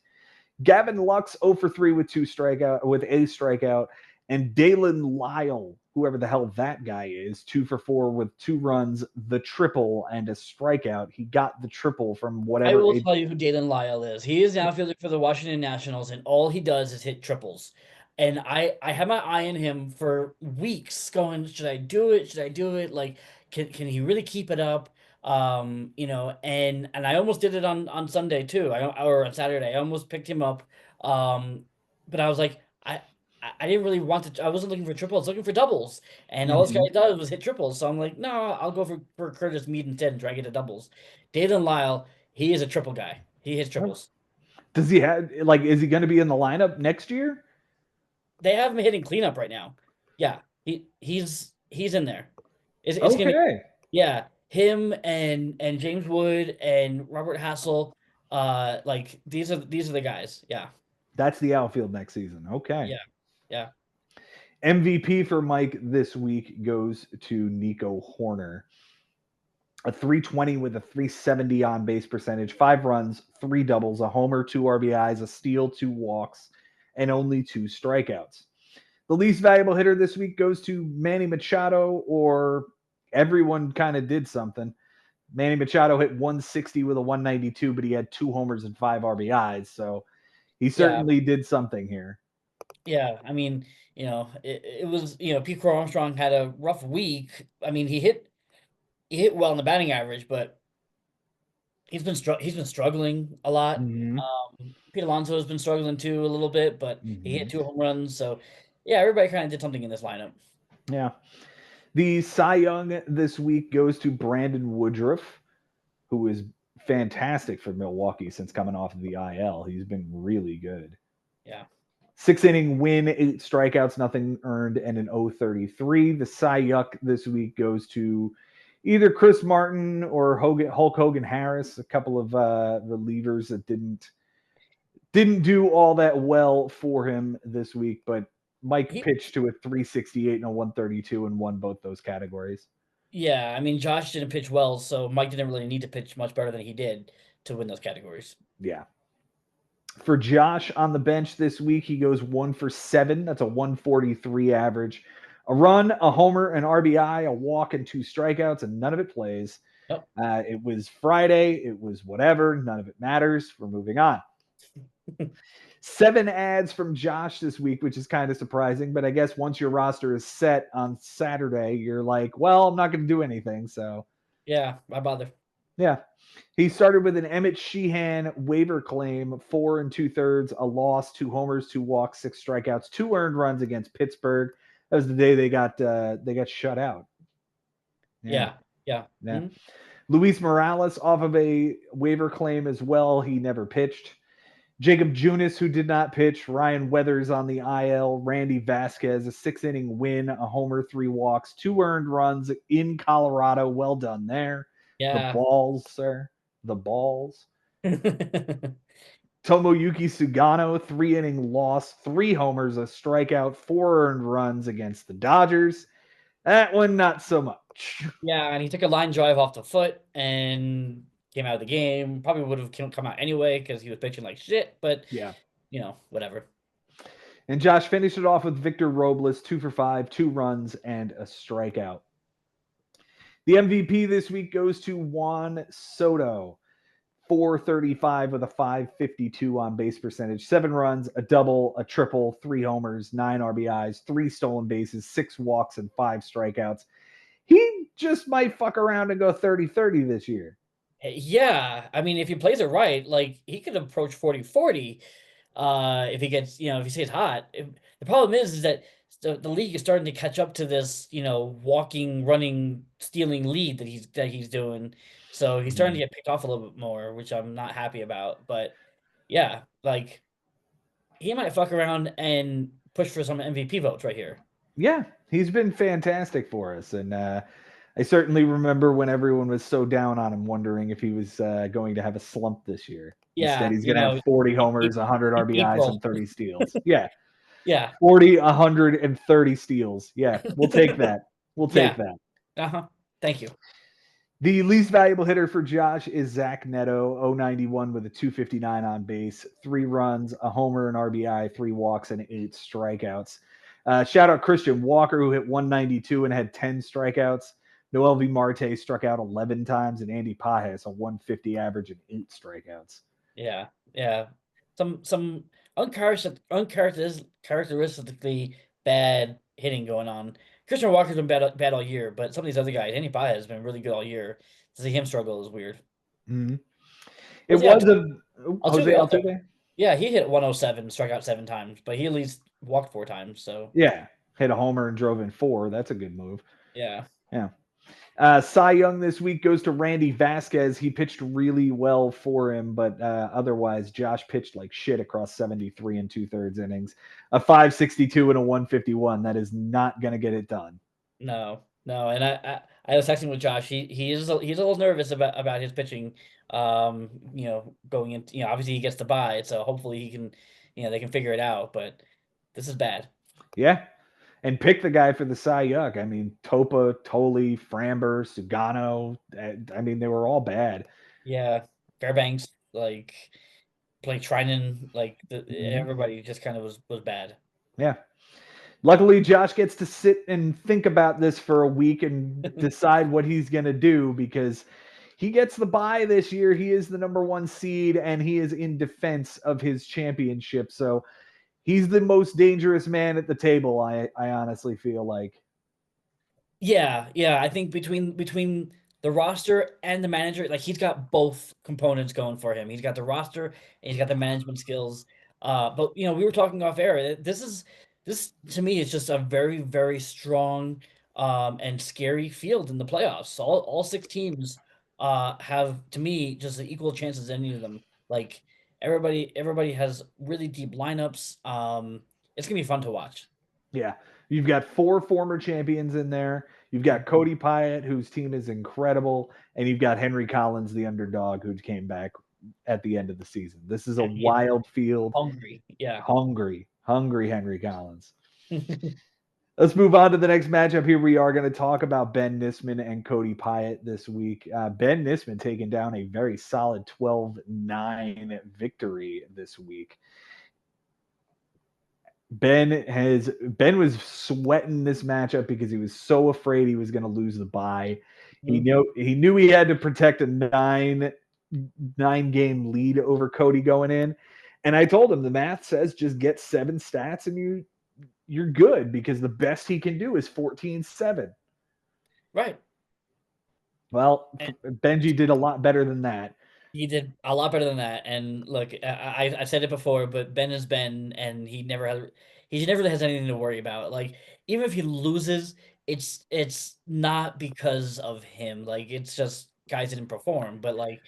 Gavin Lux, 0 for 3 with a strikeout. And Dalen Lyle, whoever the hell that guy is, 2 for 4 with 2 runs, the triple, and a strikeout. He got the triple from whatever. I will tell you who Dalen Lyle is. He is an outfielder for the Washington Nationals, and all he does is hit triples. And I had my eye on him for weeks, going, should I do it? Should I do it? Like, can he really keep it up? And I almost did it on Sunday too. Or on Saturday. I almost picked him up. But I was like, I didn't really want to. I wasn't looking for triples. I was looking for doubles, and all this guy does was hit triples. So I'm like, no, I'll go for Curtis Mead instead and try to get the doubles. Dalen Lyle, he is a triple guy. He hits triples. Does he have is he going to be in the lineup next year? They have him hitting cleanup right now. Yeah, he's in there. It's okay. Gonna be, yeah, him and James Wood and Robert Hassel. These are the guys. Yeah, that's the outfield next season. Okay. Yeah. MVP for Mike this week goes to Nico Horner. A 320 with a 370 on base percentage, 5 runs, 3 doubles, a homer, 2 RBIs, a steal, 2 walks, and only 2 strikeouts. The least valuable hitter this week goes to Manny Machado, or everyone kind of did something. Manny Machado hit 160 with a 192, but he had 2 homers and 5 RBIs, so he certainly did something here. Yeah, I mean, it was, Pete Crow Armstrong had a rough week. I mean, he hit well in the batting average, but he's been struggling a lot. Pete Alonso has been struggling too a little bit, but he hit 2 home runs. So, yeah, everybody kind of did something in this lineup. Yeah. The Cy Young this week goes to Brandon Woodruff, who is fantastic for Milwaukee since coming off of the IL. He's been really good. Yeah. 6-inning win, 8 strikeouts, nothing earned, and an 0.33. The Cy Young this week goes to either Chris Martin or Hulk Hogan Harris, a couple of relievers that didn't do all that well for him this week. But Mike pitched to a 368 and a 132 and won both those categories. Yeah, I mean, Josh didn't pitch well, so Mike didn't really need to pitch much better than he did to win those categories. Yeah. For Josh on the bench this week, he goes 1 for 7. That's a 143 average. A run, a homer, an RBI, a walk, and 2 strikeouts, and none of it plays. Nope. It was Friday. It was whatever. None of it matters. We're moving on. 7 ads from Josh this week, which is kind of surprising. But I guess once your roster is set on Saturday, you're like, well, I'm not going to do anything. So, yeah, why bother? Yeah. He started with an Emmett Sheehan waiver claim, 4 2/3, a loss, 2 homers, 2 walks, 6 strikeouts, 2 earned runs against Pittsburgh. That was the day they got shut out. Yeah. Mm-hmm. Luis Morales off of a waiver claim as well. He never pitched. Jacob Junis, who did not pitch. Ryan Weathers on the IL. Randy Vasquez, a 6-inning win, a homer, 3 walks, 2 earned runs in Colorado. Well done there. Yeah. The balls, sir. The balls. Tomoyuki Sugano, 3-inning loss, 3 homers, a strikeout, 4 earned runs against the Dodgers. That one, not so much. Yeah, and he took a line drive off the foot and came out of the game. Probably would have come out anyway because he was pitching like shit, but yeah, whatever. And Josh finished it off with Victor Robles, 2 for 5, 2 runs, and a strikeout. The MVP this week goes to Juan Soto, 435 with a 552 on base percentage, 7 runs, a double, a triple, 3 homers, 9 RBIs, 3 stolen bases, 6 walks, and 5 strikeouts. He just might fuck around and go 30-30 this year. Yeah, I mean, if he plays it right, like he could approach 40-40 if he gets, if he stays hot. The problem is that the league is starting to catch up to this, walking, running, stealing lead that he's doing. So he's starting to get picked off a little bit more, which I'm not happy about. But yeah, like he might fuck around and push for some MVP votes right here. Yeah, he's been fantastic for us. And I certainly remember when everyone was so down on him, wondering if he was going to have a slump this year. Yeah, Instead, he's going to have 40 homers, 100 RBIs, and 30 steals. Yeah. Yeah. 40, 130 steals. Yeah, we'll take that. We'll take that. Uh-huh. Thank you. The least valuable hitter for Josh is Zach Neto, 091 with a 259 on base, 3 runs, a homer, an RBI, 3 walks, and 8 strikeouts. Shout out Christian Walker, who hit 192 and had 10 strikeouts. Noel V. Marte struck out 11 times, and Andy Pajes a 150 average and 8 strikeouts. Yeah. Some uncharacteristically bad hitting going on. Christian Walker's been bad all year, but some of these other guys, Andy Pajes has been really good all year. To see him struggle is weird. Mm-hmm. It was Jose Altuve. Yeah, he hit 107, struck out 7 times, but he at least walked 4 times. So yeah, hit a homer and drove in 4. That's a good move. Yeah. Cy Young this week goes to Randy Vasquez. He pitched really well for him, but otherwise, Josh pitched like shit across 73 2/3 innings, a 562 and a 151. That is not going to get it done. No. And I was texting with Josh. He's a little nervous about his pitching. Going into obviously he gets to buy it, so hopefully he can, they can figure it out. But this is bad. Yeah. And pick the guy for the Cy Young. I mean, Topa, Tolley, Framber, Sugano. I mean, they were all bad. Yeah. Fairbanks, like Blake Trinan, like everybody just kind of was bad. Yeah. Luckily, Josh gets to sit and think about this for a week and decide what he's going to do, because he gets the bye this year. He is the number 1 seed, and he is in defense of his championship. So he's the most dangerous man at the table, I honestly feel like. Yeah. I think between the roster and the manager, like he's got both components going for him. He's got the roster and he's got the management skills. But we were talking off air. This to me is just a very, very strong and scary field in the playoffs. All 6 teams have, to me, just an equal chance as any of them. Like everybody has really deep lineups. It's gonna be fun to watch. Yeah, you've got 4 former champions in there. You've got Cody Pyatt, whose team is incredible, and you've got Henry Collins, the underdog, who came back at the end of the season. This is a wild field. Hungry, yeah. Hungry Henry Collins. Let's move on to the next matchup here. We are going to talk about Ben Nisman and Cody Pyatt this week. Ben Nisman taking down a very solid 12-9 victory this week. Ben was sweating this matchup because he was so afraid he was going to lose the bye. He knew he had to protect a nine game lead over Cody going in. And I told him the math says just get 7 stats and you're good, because the best he can do is 14-7. Right. Well, Benji did a lot better than that. He did a lot better than that. And look, I said it before, but Ben is Ben, and he never really has anything to worry about. Like, even if he loses, it's not because of him. Like, it's just guys didn't perform, but like,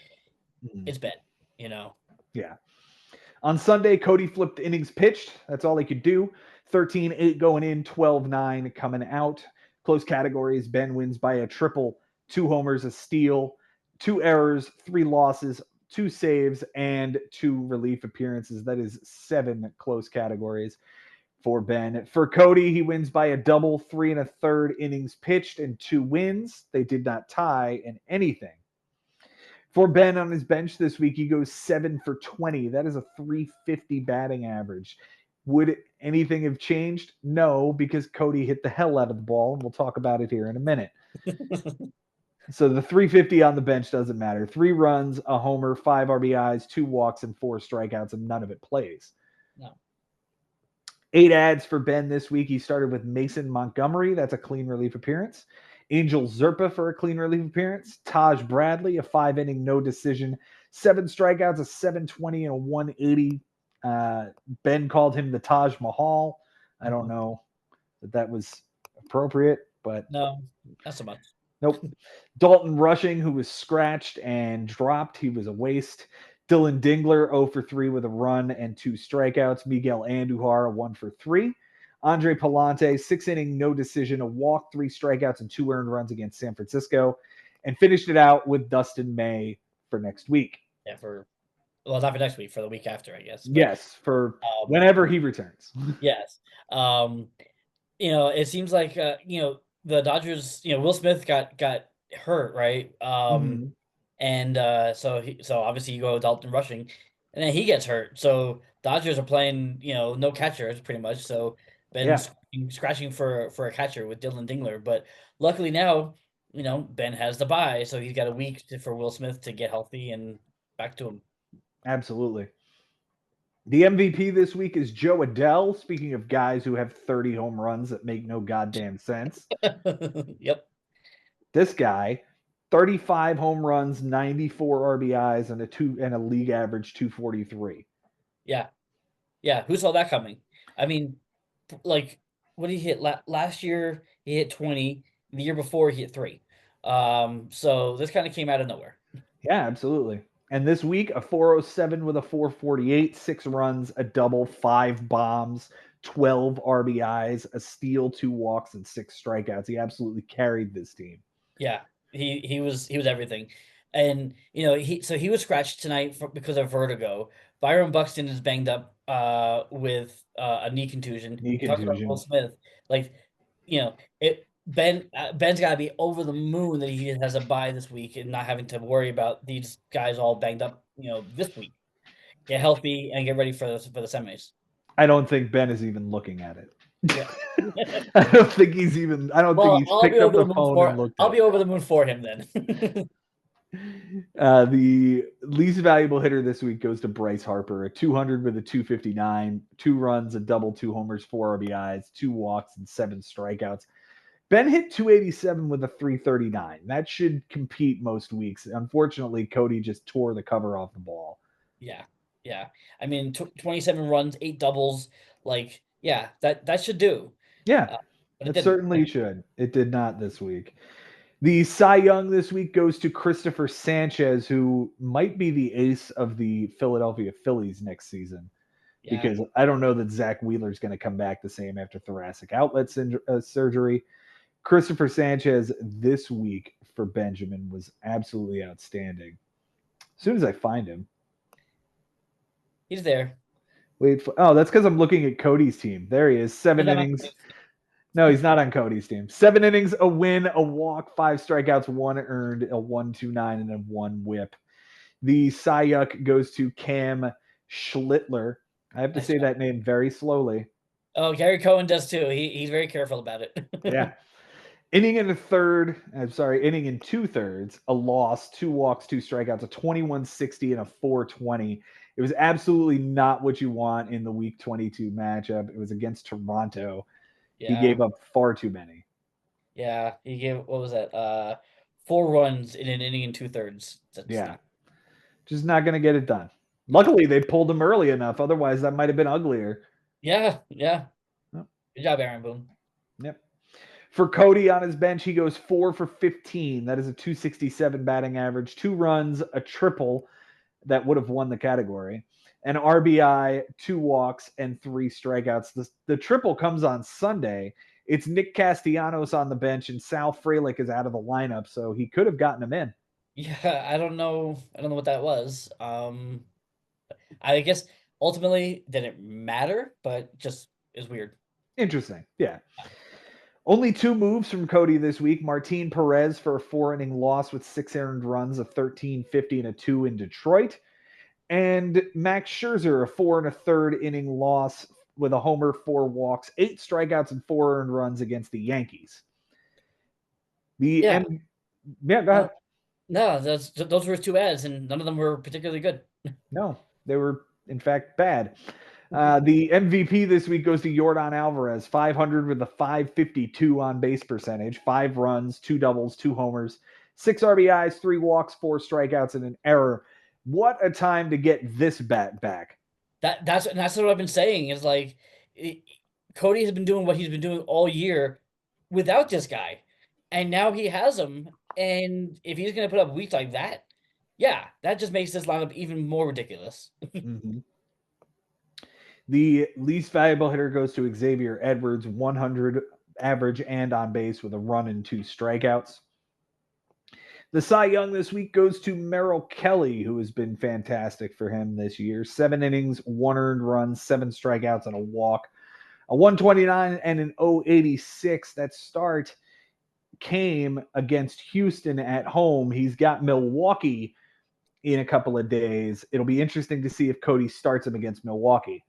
it's Ben, Yeah. On Sunday, Cody flipped innings pitched. That's all he could do. 13-8 going in, 12-9 coming out. Close categories. Ben wins by a triple, 2 homers, a steal, 2 errors, 3 losses, 2 saves, and 2 relief appearances. That is 7 close categories for Ben. For Cody, he wins by a double, 3 1/3 innings pitched, and 2 wins. They did not tie in anything. For Ben on his bench this week, he goes 7 for 20. That is a .350 batting average. Would anything have changed? No, because Cody hit the hell out of the ball, and we'll talk about it here in a minute. So the .350 on the bench doesn't matter. 3 runs, a homer, 5 RBIs, 2 walks, and 4 strikeouts, and none of it plays. No. 8 ads for Ben this week. He started with Mason Montgomery. That's a clean relief appearance. Angel Zerpa for a clean relief appearance. Taj Bradley, a 5-inning no decision. 7 strikeouts, a .720 and a .180. Ben called him the Taj Mahal. I don't know that was appropriate, but no, not so much. Nope. Dalton Rushing, who was scratched and dropped. He was a waste. Dylan Dingler, 0 for 3 with a run and 2 strikeouts. Miguel Andujar, 1 for 3. Andre Palante, 6-inning, no decision, a walk, 3 strikeouts, and 2 earned runs against San Francisco. And finished it out with Dustin May for next week. Yeah, not for next week, for the week after, I guess. But, yes, for whenever he returns. Yes. It seems like, the Dodgers, Will Smith got hurt, right? And so obviously you go Dalton Rushing, and then he gets hurt. So Dodgers are playing, no catchers pretty much. So Ben's scratching for a catcher with Dylan Dingler. But luckily now, Ben has the bye, so he's got a week for Will Smith to get healthy and back to him. Absolutely. The MVP this week is Joe Adele. Speaking of guys who have 30 home runs that make no goddamn sense. Yep. This guy, 35 home runs, 94 RBIs, and a league average 243. Yeah. Yeah. Who saw that coming? I mean, like, what did he hit last year? He hit 20. The year before, he hit 3. So this kind of came out of nowhere. Yeah, absolutely. And this week, a 407 with a 448, 6 runs, a double, 5 bombs, 12 RBIs, a steal, 2 walks, and 6 strikeouts. He absolutely carried this team. Yeah, he was everything. And he was scratched tonight because of vertigo. Byron Buxton is banged up with a knee contusion. Talk about Will Smith, Ben's got to be over the moon that he has a bye this week and not having to worry about these guys all banged up, this week. Get healthy and get ready for the semis. I don't think Ben is even looking at it. Yeah. I don't think he's picked up the phone and looked at it. I'll be over the moon for him then. The least valuable hitter this week goes to Bryce Harper, a 200 with a 259, 2 runs, a double, 2 homers, 4 RBIs, 2 walks, and 7 strikeouts. Ben hit 287 with a 339. That should compete most weeks. Unfortunately, Cody just tore the cover off the ball. Yeah. I mean, 27 runs, 8 doubles. That should do. Yeah, it certainly should. It did not this week. The Cy Young this week goes to Christopher Sanchez, who might be the ace of the Philadelphia Phillies next season. Yeah. Because I don't know that Zach Wheeler's going to come back the same after thoracic outlet surgery. Christopher Sanchez this week for Benjamin was absolutely outstanding. As soon as I find him. He's there. That's because I'm looking at Cody's team. There he is. 7 innings. No, he's not on Cody's team. 7 innings, a win, a walk, 5 strikeouts, 1 earned, a 1.29, and a 1 whip. The Cy Young goes to Cam Schlittler. I have to say that name very slowly. Oh, Gary Cohen does too. He's very careful about it. Yeah. Inning and 2/3, a loss, 2 walks, 2 strikeouts, a 21-60 and a 4.20. It was absolutely not what you want in the Week 22 matchup. It was against Toronto. Yeah. He gave up far too many. Yeah, he gave, what was that? 4 runs in an inning and 2/3. Just not going to get it done. Luckily, they pulled him early enough. Otherwise, that might have been uglier. Yeah. Yep. Good job, Aaron Boone. Yep. For Cody on his bench, he goes 4 for 15. That is a 267 batting average, 2 runs, a triple that would have won the category, an RBI, 2 walks, and 3 strikeouts. The triple comes on Sunday. It's Nick Castellanos on the bench, and Sal Frelick is out of the lineup, so he could have gotten him in. Yeah, I don't know what that was. I guess ultimately didn't matter, but just is weird. Interesting. Yeah. Only 2 moves from Cody this week. Martin Perez for a 4-inning loss with 6 earned runs, a 13-50 and a 2 in Detroit. And Max Scherzer, a 4 1/3 inning loss with a homer, 4 walks, 8 strikeouts, and 4 earned runs against the Yankees. Go ahead. No, those were 2 ads, and none of them were particularly good. No, they were, in fact, bad. The MVP this week goes to Yordan Alvarez, 500 with a 552 on base percentage, 5 runs, 2 doubles, 2 homers, 6 RBIs, 3 walks, 4 strikeouts, and an error. What a time to get this bat back. That's what I've been saying is like Cody has been doing what he's been doing all year without this guy, and now he has him. And if he's going to put up weeks like that, yeah, that just makes this lineup even more ridiculous. Mm-hmm. The least valuable hitter goes to Xavier Edwards, 100 average and on base with a run and 2 strikeouts. The Cy Young this week goes to Merrill Kelly, who has been fantastic for him this year. 7 innings, 1 earned run, 7 strikeouts, and a walk. A 129 and an 086. That start came against Houston at home. He's got Milwaukee in a couple of days. It'll be interesting to see if Cody starts him against Milwaukee.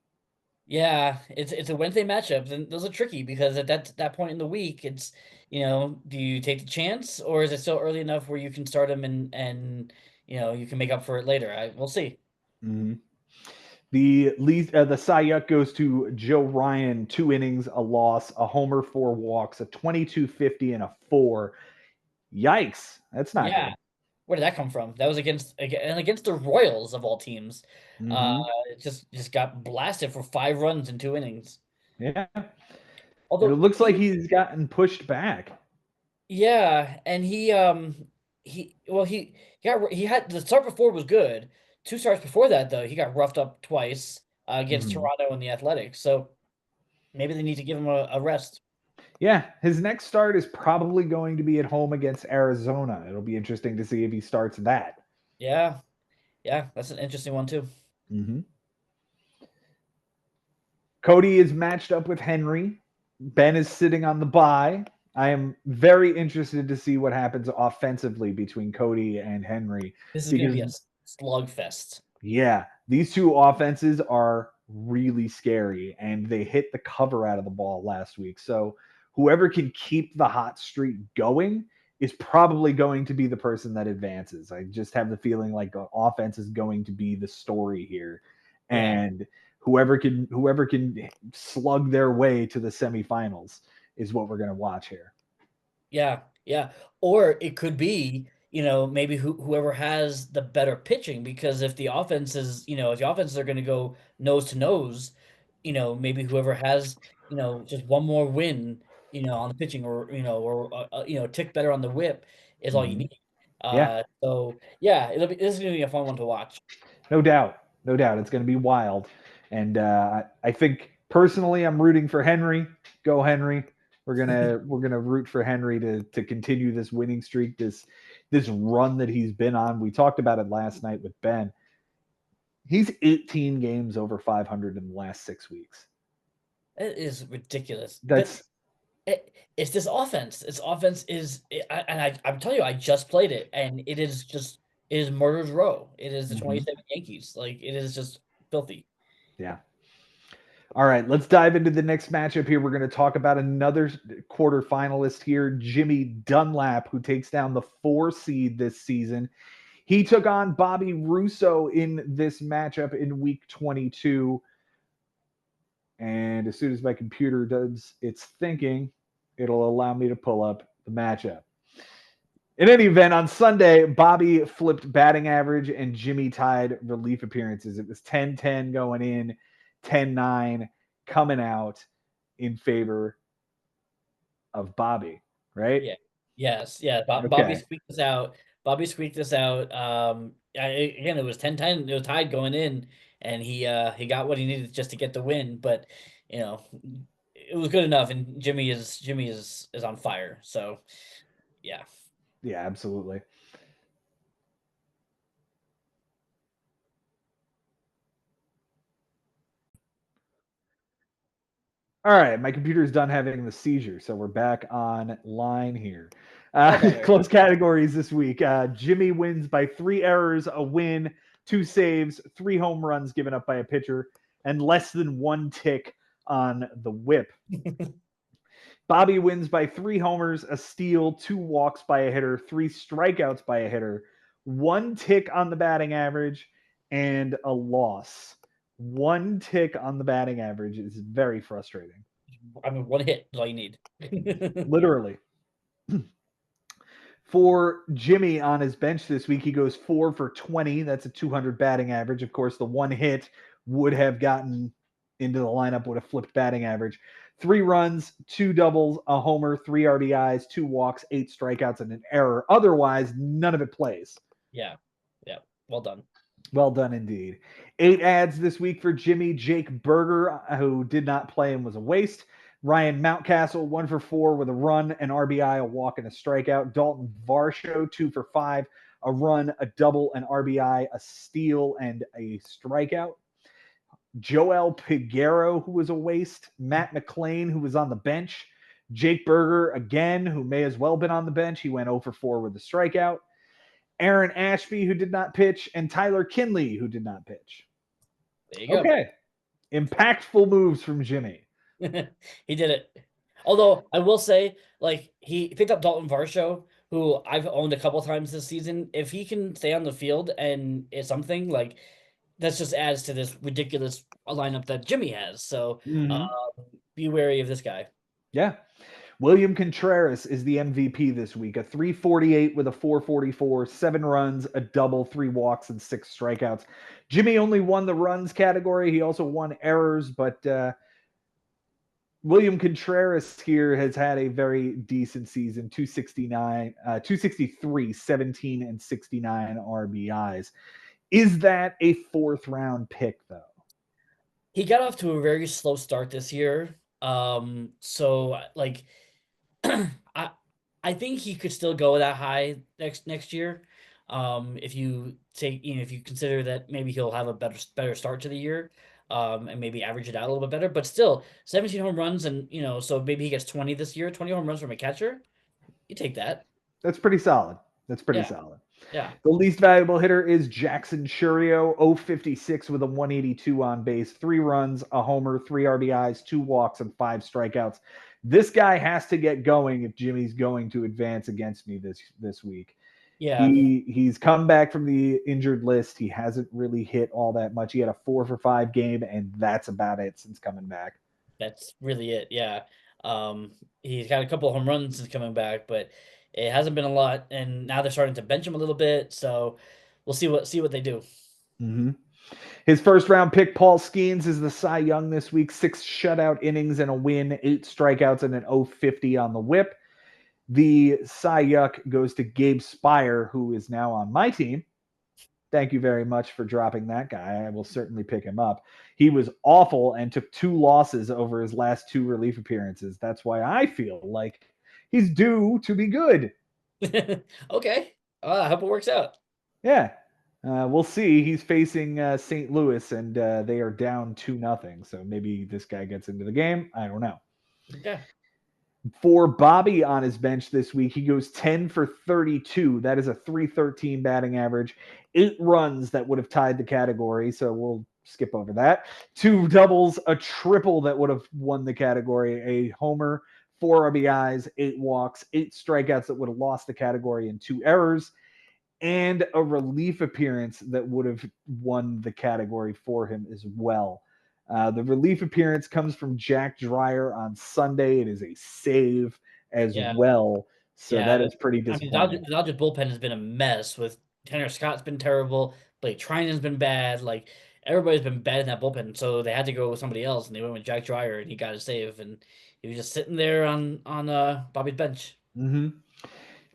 Yeah, it's a Wednesday matchup, and those are tricky because at that point in the week, it's, do you take the chance, or is it still early enough where you can start him and you can make up for it later? We'll see. Mm-hmm. The Cy Young goes to Joe Ryan, 2 innings, a loss, a homer, 4 walks, a 22-50 and a 4. Yikes, that's not good. Where did that come from? That was against the Royals of all teams. Mm-hmm. It just got blasted for 5 runs in 2 innings. Yeah. Although it looks like he's gotten pushed back. Yeah, and he had the start before was good. 2 starts before that though, he got roughed up twice against Toronto and the Athletics. So maybe they need to give him a rest. Yeah, his next start is probably going to be at home against Arizona. It'll be interesting to see if he starts that. Yeah, that's an interesting one too. Mm-hmm. Cody is matched up with Henry. Ben is sitting on the bye. I am very interested to see what happens offensively between Cody and Henry. This is going to be a slugfest. Yeah, these 2 offenses are really scary, and they hit the cover out of the ball last week. So whoever can keep the hot streak going is probably going to be the person that advances. I just have the feeling like the offense is going to be the story here. And whoever can slug their way to the semifinals is what we're going to watch here. Yeah. Or it could be, maybe whoever has the better pitching, because if the offenses are going to go nose to nose, maybe whoever has, just one more win, on the pitching, or tick better on the whip is all you need. So yeah, this is going to be a fun one to watch. No doubt. It's going to be wild. And I think personally, I'm rooting for Henry. Go Henry. We're gonna root for Henry to continue this winning streak, this run that he's been on. We talked about it last night with Ben. He's 18 games over 500 in the last 6 weeks. It is ridiculous. That's it's this offense. This offense is, I'm telling you, I just played it, and it is murder's row. It is the 27 Yankees. Like, it is just filthy. Yeah. All right, let's dive into the next matchup here. We're going to talk about another quarterfinalist here, Jimmy Dunlap, who takes down the 4 seed this season. He took on Bobby Russo in this matchup in week 22. And as soon as my computer does its thinking, it'll allow me to pull up the matchup. In any event, on Sunday, Bobby flipped batting average and Jimmy tied relief appearances. It was 10-10 going in, 10-9 coming out in favor of Bobby, right? Yeah. Yes. Yeah. Okay. Bobby squeaked this out. Again, it was 10-10. It was tied going in, and he got what he needed just to get the win. But it was good enough. And Jimmy is on fire. So yeah. Yeah, absolutely. All right, my computer's done having the seizure, so we're back online here. Close categories this week. Jimmy wins by 3 errors, a win, 2 saves, 3 home runs given up by a pitcher, and less than 1 tick on the whip. Bobby wins by 3 homers, a steal, 2 walks by a hitter, 3 strikeouts by a hitter, 1 tick on the batting average, and a loss. 1 tick on the batting average is very frustrating. I mean, 1 hit is all you need. Literally. For Jimmy on his bench this week, he goes 4 for 20. That's a 200 batting average. Of course, the 1 hit would have gotten into the lineup, would have flipped batting average. 3 runs, 2 doubles, a homer, 3 RBIs, 2 walks, 8 strikeouts, and an error. Otherwise, none of it plays. Yeah. Yeah. Well done. Well done indeed. 8 ads this week for Jimmy. Jake Berger, who did not play and was a waste. Ryan Mountcastle, 1 for 4 with a run, an RBI, a walk, and a strikeout. Dalton Varsho, 2 for 5, a run, a double, an RBI, a steal, and a strikeout. Joel Piguero, who was a waste. Matt McClain, who was on the bench. Jake Berger, again, who may as well have been on the bench. He went 0 for 4 with a strikeout. Aaron Ashby, who did not pitch, and Tyler Kinley, who did not pitch. There you go. Okay. Impactful moves from Jimmy. He did it. Although I will say, like, he picked up Dalton Varsho, who I've owned a couple times this season. If he can stay on the field and it's something, like, that just adds to this ridiculous lineup that Jimmy has. So be wary of this guy. Yeah. William Contreras is the MVP this week. A 348 with a 444, 7 runs, a double, 3 walks, and 6 strikeouts. Jimmy only won the runs category. He also won errors, but William Contreras here has had a very decent season. 263, 17, and 69 RBIs. Is that a 4th round pick, though? He got off to a very slow start this year. So, like, I think he could still go that high next year. If you consider that maybe he'll have a better start to the year, and maybe average it out a little bit better. But still, 17 home runs, and so maybe he gets 20 this year. 20 home runs from a catcher, you take that. That's pretty solid. Solid. Yeah. The least valuable hitter is Jackson Churio, 056 with a 182 on base, 3 runs, a homer, 3 RBIs, 2 walks, and 5 strikeouts. This guy has to get going if Jimmy's going to advance against me this week. Yeah. He's come back from the injured list. He hasn't really hit all that much. He had a 4 for 5 game, and that's about it since coming back. That's really it. Yeah. He's got a couple of home runs since coming back, but it hasn't been a lot, and now they're starting to bench him a little bit. So we'll see what they do. Mm-hmm. His 1st round pick, Paul Skeens, is the Cy Young this week. 6 shutout innings and a win, 8 strikeouts, and an 050 on the whip. The Cy Young goes to Gabe Spire, who is now on my team. Thank you very much for dropping that guy. I will certainly pick him up. He was awful and took 2 losses over his last 2 relief appearances. That's why I feel like he's due to be good. Okay. I hope it works out. Yeah. We'll see. He's facing St. Louis, and they are down 2-0. So maybe this guy gets into the game. I don't know. Okay. For Bobby on his bench this week, he goes 10 for 32. That is a 313 batting average. 8 runs that would have tied the category. So we'll skip over that. 2 doubles, a triple that would have won the category, a homer, 4 RBIs, 8 walks, 8 strikeouts that would have lost the category, and 2 errors, and a relief appearance that would have won the category for him as well. The relief appearance comes from Jack Dreyer on Sunday. It is a save as Yeah. well. So Yeah, that is pretty I mean, disappointing. the Dodgers bullpen has been a mess. With Tanner Scott's been terrible. Blake Treinen's been bad. Like everybody's been bad in that bullpen, so they had to go with somebody else, and they went with Jack Dreyer, and he got a save, and he was just sitting there on Bobby's bench. Mm-hmm.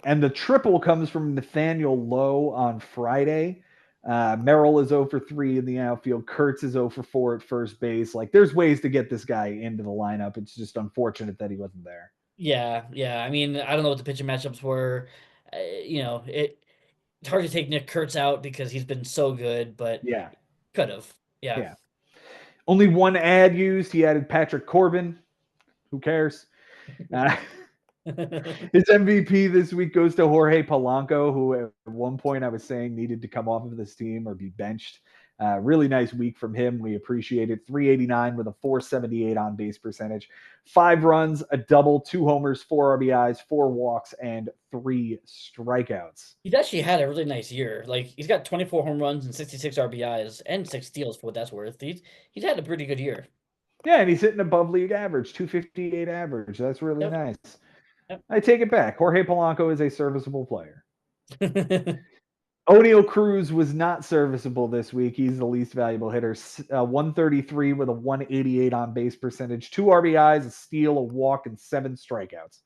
And the triple comes from Nathaniel Lowe on Friday. Merrill is 0 for 3 in the outfield. Kurtz is 0 for 4 at first base. Like, there's ways to get this guy into the lineup. It's just unfortunate that he wasn't there. Yeah, yeah. I mean, I don't know what the pitching matchups were. It's hard to take Nick Kurtz out because he's been so good, but Yeah. could have. Yeah. Yeah. Only one ad used. He added Patrick Corbin. Who cares? His MVP this week goes to Jorge Polanco, who at one point I was saying needed to come off of this team or be benched. Really nice week from him. We appreciate it. 389 with a 478 on base percentage, 5 runs, a double, 2 homers, 4 RBIs, 4 walks, and 3 strikeouts. He's actually had a really nice year. Like he's got 24 home runs and 66 RBIs and 6 steals for what that's worth. He's had a pretty good year. Yeah, and he's hitting above league average, 258 average. That's really nice. Yep. I take it back. Jorge Polanco is a serviceable player. O'Neal Cruz was not serviceable this week. He's the least valuable hitter. 133 with a 188 on base percentage, 2 RBIs, a steal, a walk, and 7 strikeouts.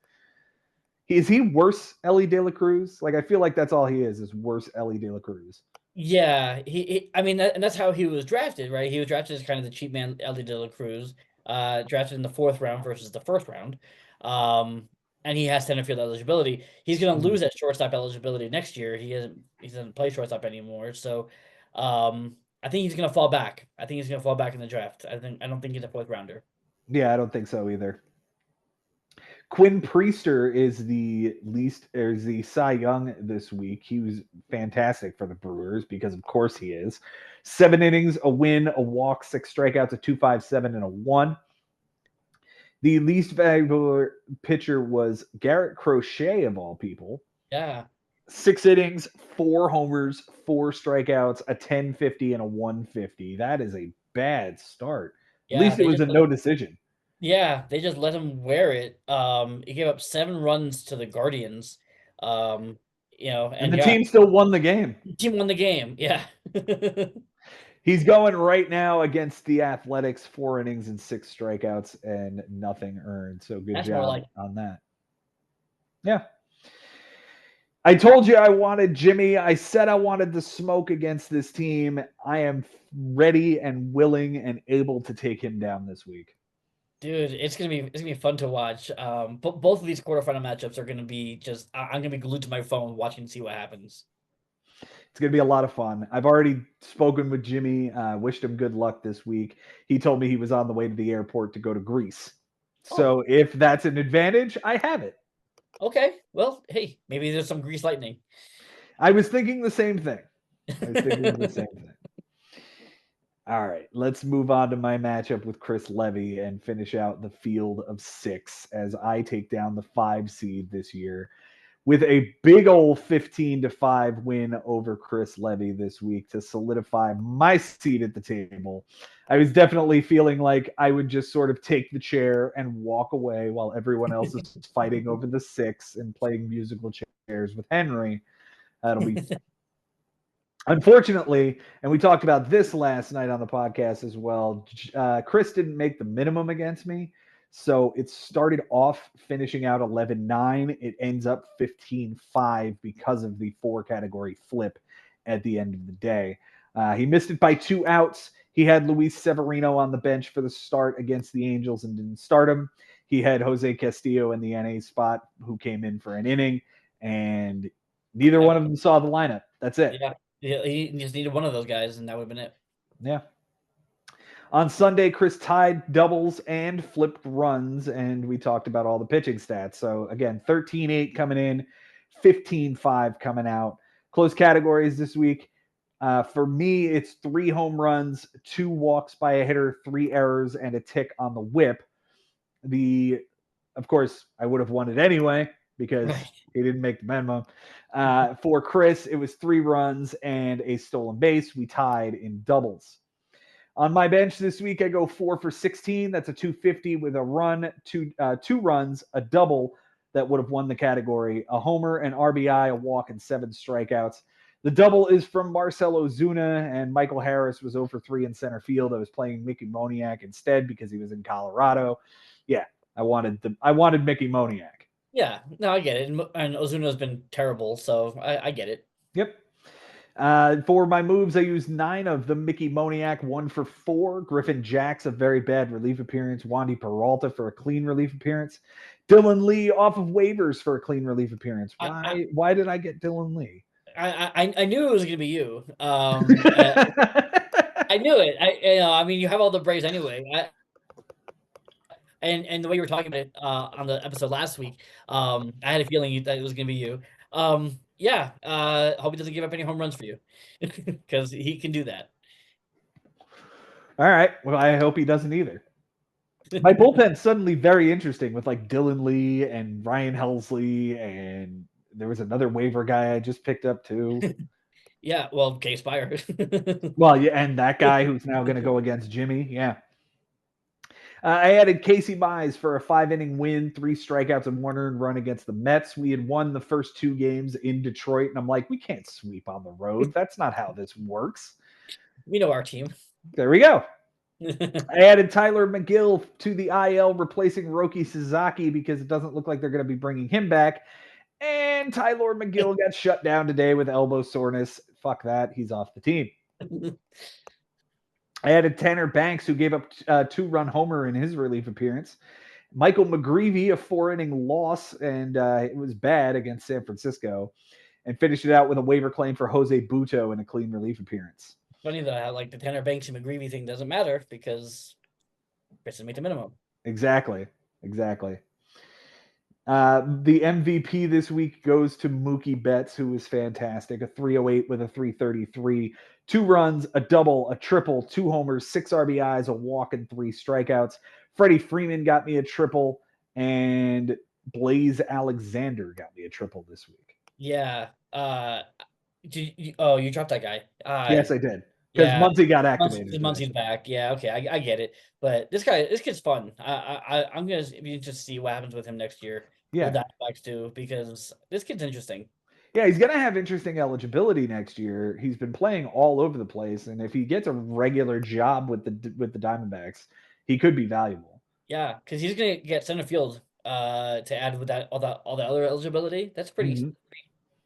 Is he worse Ellie De La Cruz? Like, I feel like that's all he is worse Ellie De La Cruz. Yeah, I mean, and that's how he was drafted, right? He was drafted as kind of the cheap man, Ellie De La Cruz, drafted in the 4th round versus the 1st round. And he has center field eligibility. He's going to lose that shortstop eligibility next year. He doesn't play shortstop anymore. So, I think he's going to fall back. I think he's going to fall back in the draft. I don't think he's a 4th rounder. Yeah, I don't think so either. Quinn Priester is the Cy Young this week. He was fantastic for the Brewers because, of course, he is. 7 innings, a win, a walk, 6 strikeouts, a 2.57, and a 1. The least valuable pitcher was Garrett Crochet, of all people. Yeah. 6 innings, 4 homers, 4 strikeouts, a 10.50, and a 1.50. That is a bad start. Yeah, at least it was a no decision. Yeah, they just let him wear it. He gave up 7 runs to the Guardians. And the team still won the game. The team won the game. Yeah. He's going right now against the Athletics, 4 innings and 6 strikeouts and nothing earned. So good job on that. Yeah. I told you I wanted Jimmy. I said I wanted the smoke against this team. I am ready and willing and able to take him down this week. Dude, it's gonna be fun to watch. Both of these quarterfinal matchups are gonna be I'm gonna be glued to my phone watching to see what happens. It's gonna be a lot of fun. I've already spoken with Jimmy. Wished him good luck this week. He told me he was on the way to the airport to go to Greece. So if that's an advantage, I have it. Okay. Well, hey, maybe there's some Grease lightning. I was thinking the same thing. All right, let's move on to my matchup with Chris Levy and finish out the field of 6 as I take down the 5 seed this year with a big old 15-5 win over Chris Levy this week to solidify my seat at the table. I was definitely feeling like I would just sort of take the chair and walk away while everyone else is fighting over the 6 and playing musical chairs with Henry. That'll be unfortunately, and we talked about this last night on the podcast as well, Chris didn't make the minimum against me. So it started off finishing out 11-9. It ends up 15-5 because of the 4 category flip at the end of the day. He missed it by 2 outs. He had Luis Severino on the bench for the start against the Angels and didn't start him. He had Jose Castillo in the NA spot who came in for an inning, and neither one of them saw the lineup. That's it. Yeah. He just needed one of those guys, and that would have been it. Yeah. On Sunday, Chris tied doubles and flipped runs, and we talked about all the pitching stats. So again, 13-8 coming in, 15-5 coming out. Close categories this week. For me, it's 3 home runs, 2 walks by a hitter, 3 errors, and a tick on the whip. Of course, I would have won it anyway because he didn't make the minimum. For Chris, it was 3 runs and a stolen base. We tied in doubles. On my bench this week, I go 4 for 16. That's a 250 with a run, 2 runs, a double that would have won the category, a homer, an RBI, a walk, and 7 strikeouts. The double is from Marcell Ozuna, and Michael Harris was 0 for 3 in center field. I was playing Mickey Moniak instead because he was in Colorado. Yeah, I wanted Mickey Moniak. Yeah, no, I get it. And Ozuna's been terrible, so I get it. Yep. For my moves, I used 9 of them. Mickey Moniak, 1 for 4. Griffin Jacks, a very bad relief appearance. Wandy Peralta for a clean relief appearance. Dylan Lee off of waivers for a clean relief appearance. Why did I get Dylan Lee? I knew it was going to be you. I knew it. I mean, you have all the Braves anyway. And the way you were talking about it on the episode last week, I had a feeling that it was going to be you. Yeah, hope he doesn't give up any home runs for you because he can do that. All right. Well, I hope he doesn't either. My bullpen's suddenly very interesting with like Dylan Lee and Ryan Helsley, and there was another waiver guy I just picked up too. Yeah, well, Case Spire. Well, yeah, and that guy who's now going to go against Jimmy. Yeah. I added Casey Mize for a 5-inning win, 3 strikeouts and 1 earned run against the Mets. We had won the first 2 games in Detroit, and I'm like, we can't sweep on the road. That's not how this works. We know our team. There we go. I added Tyler McGill to the IL, replacing Roki Sasaki because it doesn't look like they're going to be bringing him back. And Tyler McGill got shut down today with elbow soreness. Fuck that. He's off the team. I added Tanner Banks, who gave up a 2-run homer in his relief appearance. Michael McGreevy, a 4-inning loss, and it was bad against San Francisco. And finished it out with a waiver claim for Jose Buto in a clean relief appearance. Funny that like the Tanner Banks and McGreevy thing doesn't matter because Chris didn't make the minimum. Exactly. The MVP this week goes to Mookie Betts, who was fantastic. A 308 with a 333, 2 runs, a double, a triple, 2 homers, 6 RBIs, a walk, and 3 strikeouts. Freddie Freeman got me a triple, and Blaze Alexander got me a triple this week. Yeah. You dropped that guy. Yes, I did. Because Muncy got activated. Muncy's back. Yeah, okay, I get it. But this kid's fun. I'm gonna be interested to see what happens with him next year. Yeah, with Diamondbacks too, because this kid's interesting. Yeah, he's gonna have interesting eligibility next year. He's been playing all over the place, and if he gets a regular job with the Diamondbacks, he could be valuable. Yeah, because he's gonna get center field to add with that all the other eligibility. That's pretty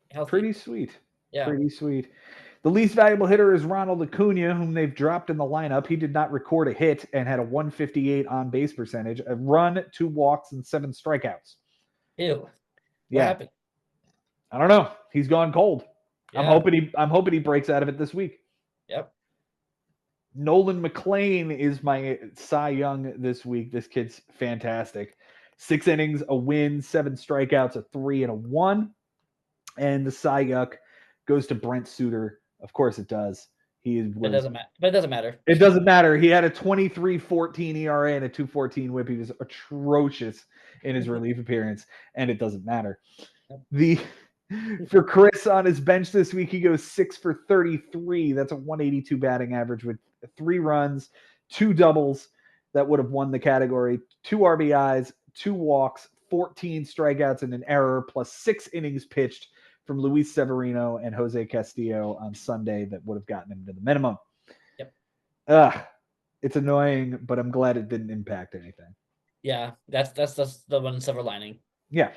healthy. Pretty sweet. Yeah, pretty sweet. The least valuable hitter is Ronald Acuna, whom they've dropped in the lineup. He did not record a hit and had a 158 on base percentage, a run, 2 walks, and 7 strikeouts. Ew. What happened? I don't know. He's gone cold. Yeah. I'm hoping he breaks out of it this week. Yep. Nolan McLean is my Cy Young this week. This kid's fantastic. 6 innings, a win, 7 strikeouts, a 3 and a 1. And the Cy Young goes to Brent Suter. Of course it does. It doesn't matter. But it doesn't matter. It doesn't matter. He had a 23-14 ERA and a 2.14 whip. He was atrocious in his relief appearance, and it doesn't matter. For Chris on his bench this week, he goes 6 for 33. That's a 182 batting average with 3 runs, 2 doubles that would have won the category, 2 RBIs, 2 walks, 14 strikeouts, and an error, plus 6 innings pitched from Luis Severino and Jose Castillo on Sunday that would have gotten him to the minimum. Yep. It's annoying, but I'm glad it didn't impact anything. Yeah, that's the one silver lining. Yeah.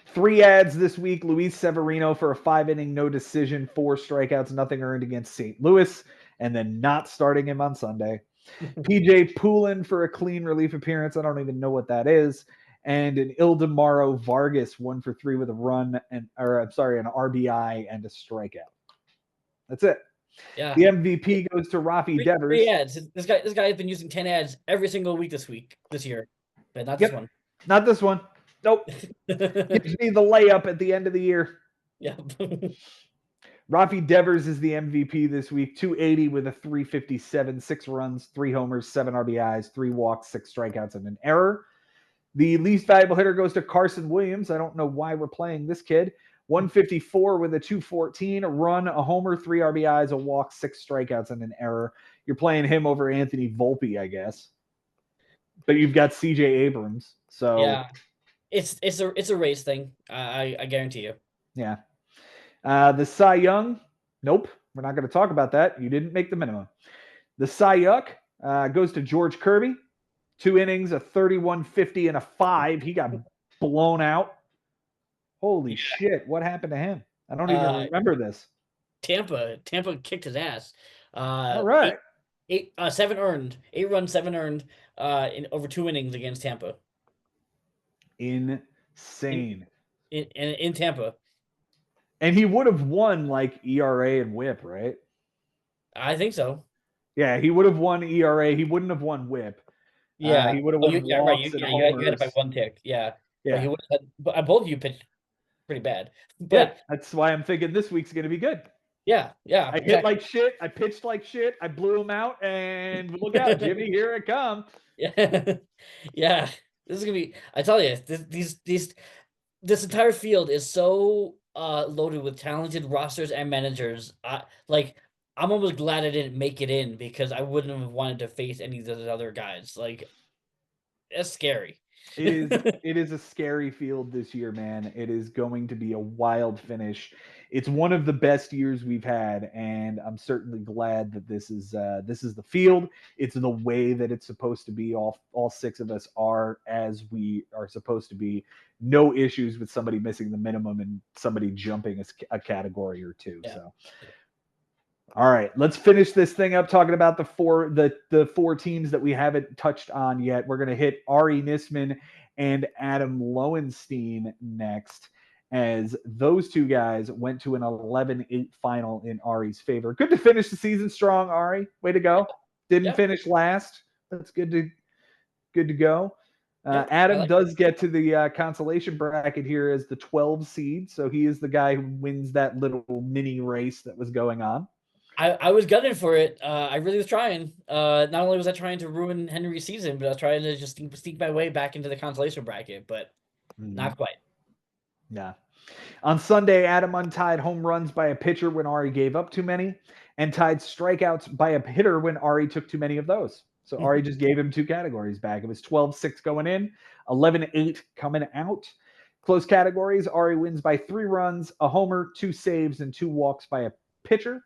3 ads this week. Luis Severino for a 5-inning, no decision, 4 strikeouts, nothing earned against St. Louis, and then not starting him on Sunday. PJ Poulin for a clean relief appearance. I don't even know what that is. And an Ildemaro Vargas 1 for 3 with a run an RBI and a strikeout. That's it. Yeah. The MVP goes to Rafi Devers. 3 ads. This guy has been using 10 ads every single week this year, but not this one. Not this one. Nope. Gives me the layup at the end of the year. Yeah. Rafi Devers is the MVP this week. 280 with a 357, 6 runs, 3 homers, 7 RBIs, 3 walks, 6 strikeouts, and an error. The least valuable hitter goes to Carson Williams. I don't know why we're playing this kid. 154 with a 214, a run, a homer, 3 RBIs, a walk, 6 strikeouts, and an error. You're playing him over Anthony Volpe, I guess. But you've got CJ Abrams. So yeah, it's a race thing. I guarantee you. Yeah. The Cy Young, nope. We're not going to talk about that. You didn't make the minimum. The Cy Young goes to George Kirby. 2 innings, a 31-50 and a 5. He got blown out. Holy shit. What happened to him? I don't even remember this. Tampa kicked his ass. All right. 7 earned. 8 runs, 7 earned in over 2 innings against Tampa. Insane. In Tampa. And he would have won like ERA and WHIP, right? I think so. Yeah, he would have won ERA. He wouldn't have won WHIP. Yeah, he would have won walks and homers. You had it by 1 tick. Yeah, yeah. But both of you pitched pretty bad. But yeah, that's why I'm thinking this week's going to be good. Yeah. I hit like shit. I pitched like shit. I blew him out, and look out, Jimmy! Here it comes. Yeah, yeah. This is gonna be. I tell you, this entire field is so loaded with talented rosters and managers. I'm almost glad I didn't make it in because I wouldn't have wanted to face any of those other guys. Like, that's scary. It is a scary field this year, man. It is going to be a wild finish. It's one of the best years we've had, and I'm certainly glad that this is the field. It's the way that it's supposed to be. All 6 of us are as we are supposed to be. No issues with somebody missing the minimum and somebody jumping a category or 2. Yeah. So. All right, let's finish this thing up talking about the 4 teams that we haven't touched on yet. We're going to hit Ari Nisman and Adam Lowenstein next, as those 2 guys went to an 11-8 final in Ari's favor. Good to finish the season strong, Ari. Way to go. Didn't finish last. That's good to go. Adam does get to the consolation bracket here as the 12 seed, so he is the guy who wins that little mini race that was going on. I was gunning for it. I really was trying. Not only was I trying to ruin Henry's season, but I was trying to just sneak my way back into the consolation bracket, but not quite. Yeah. On Sunday, Adam untied home runs by a pitcher when Ari gave up too many, and tied strikeouts by a hitter when Ari took too many of those. So Ari just gave him 2 categories back. It was 12-6 going in, 11-8 coming out. Close categories, Ari wins by 3 runs, a homer, 2 saves, and 2 walks by a pitcher.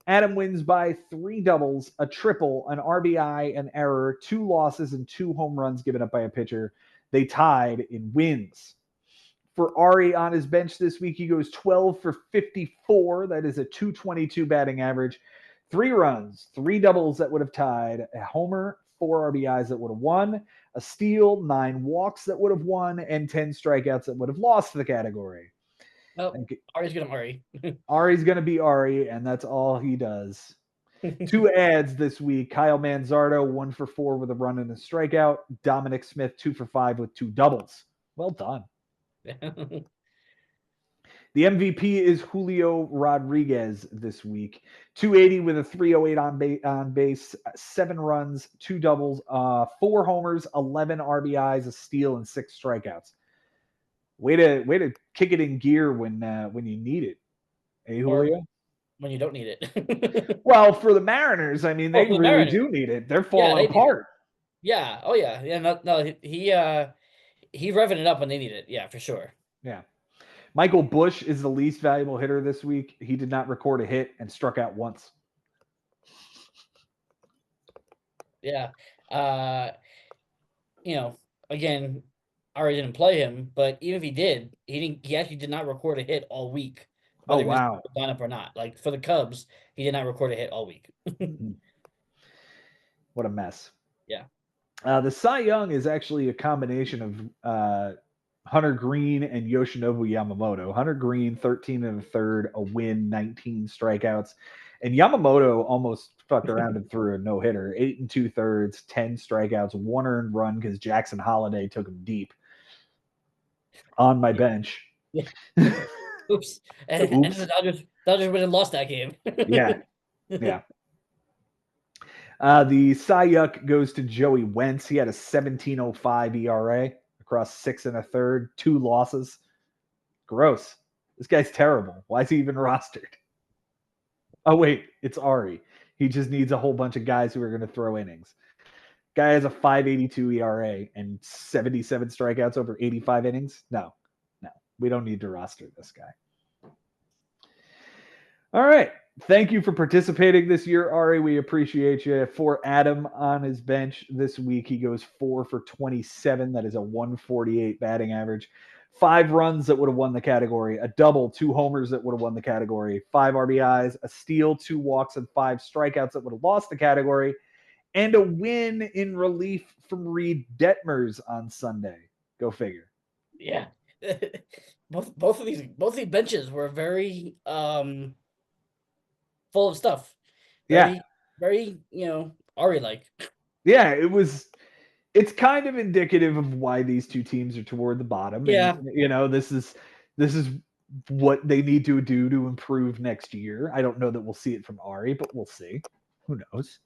Adam wins by 3 doubles, a triple, an RBI, an error, 2 losses, and 2 home runs given up by a pitcher. They tied in wins. For Ari on his bench this week, he goes 12 for 54. That is a 222 batting average. 3 runs, 3 doubles that would have tied, a homer, 4 RBIs that would have won, a steal, 9 walks that would have won, and 10 strikeouts that would have lost the category. Oh, Ari's gonna Ari. Ari's gonna be Ari, and that's all he does. 2 ads this week. Kyle Manzardo, 1 for 4 with a run and a strikeout. Dominic Smith, 2 for 5 with 2 doubles. Well done. The MVP is Julio Rodriguez this week. 280 with a 308 on base, 7 runs, 2 doubles, 4 homers, 11 RBIs, a steal, and 6 strikeouts. Way to kick it in gear when you need it. Hey, Julio? When you don't need it. Well, for the Mariners, I mean, they really do need it. They're falling apart. Yeah. Oh, yeah. Yeah. No, he's revving it up when they need it. Yeah, for sure. Yeah. Michael Busch is the least valuable hitter this week. He did not record a hit and struck out once. Yeah. Again, Ari didn't play him, but even if he did, he actually did not record a hit all week. Whether he was lineup or not. Like for the Cubs, he did not record a hit all week. What a mess. Yeah. The Cy Young is actually a combination of Hunter Green and Yoshinobu Yamamoto. Hunter Green, 13 and a third, a win, 19 strikeouts. And Yamamoto almost fucked around and threw a no-hitter. 8 and 2/3, 10 strikeouts, 1 earned run because Jackson Holiday took him deep on my bench. Yeah. Oops. And the Dodgers would have lost that game. Yeah. The Cy Young goes to Joey Wentz. He had a 17.05 ERA across 6 1/3, 2 losses. Gross. This guy's terrible. Why is he even rostered? Oh, wait, it's Ari. He just needs a whole bunch of guys who are going to throw innings. Guy has a 5.82 ERA and 77 strikeouts over 85 innings. No, we don't need to roster this guy. All right. Thank you for participating this year, Ari. We appreciate you. For Adam on his bench this week, he goes 4 for 27. That is a 148 batting average. 5 runs that would have won the category, a double, 2 homers that would have won the category, 5 RBIs, a steal, 2 walks, and 5 strikeouts that would have lost the category, and a win in relief from Reed Detmers on Sunday. Go figure. Yeah. both of these benches were very full of stuff. Very, Ari-like. Yeah, it's kind of indicative of why these two teams are toward the bottom. Yeah. And, this is what they need to do to improve next year. I don't know that we'll see it from Ari, but we'll see. Who knows?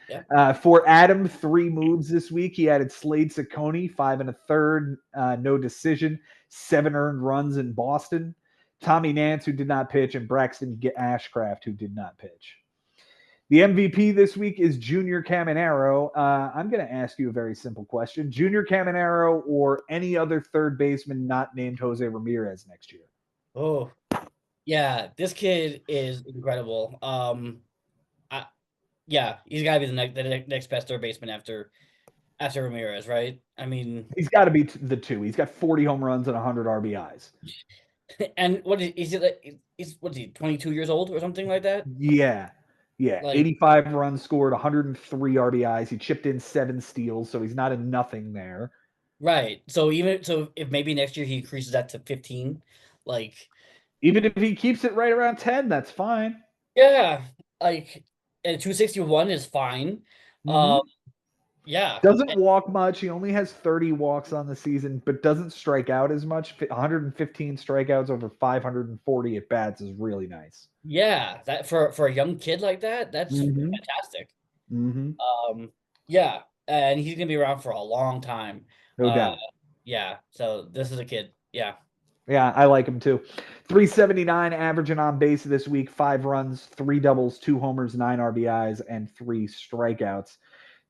Yeah. For Adam, 3 moves this week. He added Slade Ciccone, 5 1/3, no decision, 7 earned runs in Boston. Tommy Nance, who did not pitch, and Braxton Ashcraft, who did not pitch. The MVP this week is Junior Caminero. I'm going to ask you a very simple question. Junior Caminero or any other third baseman not named Jose Ramirez next year? Oh, yeah. This kid is incredible. He's got to be the next best third baseman after Ramirez, right? I mean, he's got to be the 2. He's got 40 home runs and 100 RBIs. And what is he? He's 22 years old or something like that? Yeah. 85 runs scored, 103 RBIs. He chipped in 7 steals, so he's not a nothing there. Right. So if maybe next year he increases that to 15, even if he keeps it right around 10, that's fine. Yeah, and 261 is fine. Mm-hmm. Yeah. Doesn't walk much. He only has 30 walks on the season, but doesn't strike out as much. 115 strikeouts over 540 at bats is really nice. Yeah, that for a young kid like that, that's fantastic. Mm-hmm. Yeah, and he's gonna be around for a long time. No doubt. Yeah, so this is a kid. Yeah. Yeah, I like him too. 379 averaging on base this week, 5 runs, 3 doubles, 2 homers, 9 RBIs, and 3 strikeouts.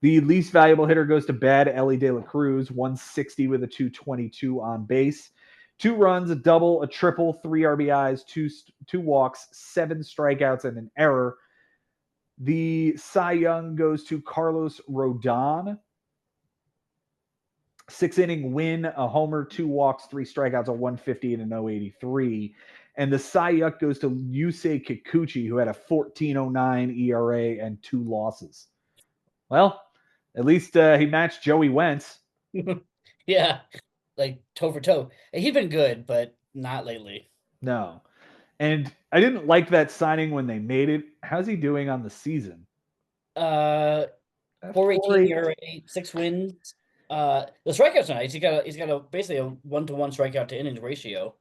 The least valuable hitter goes to bed, Ellie De La Cruz, 160 with a 222 on base. 2 runs, a double, a triple, 3 RBIs, 2 walks, 7 strikeouts, and an error. The Cy Young goes to Carlos Rodon. 6-inning win, a homer, 2 walks, 3 strikeouts, a 150 and a 083. And the Cy Young goes to Yusei Kikuchi, who had a 14.09 ERA and 2 losses. Well, at least he matched Joey Wentz. Yeah, toe for toe. He's been good, but not lately. No. And I didn't like that signing when they made it. How's he doing on the season? 4.18 ERA, 6 wins. The strikeouts are nice. He's got basically a 1-to-1 strikeout to innings ratio.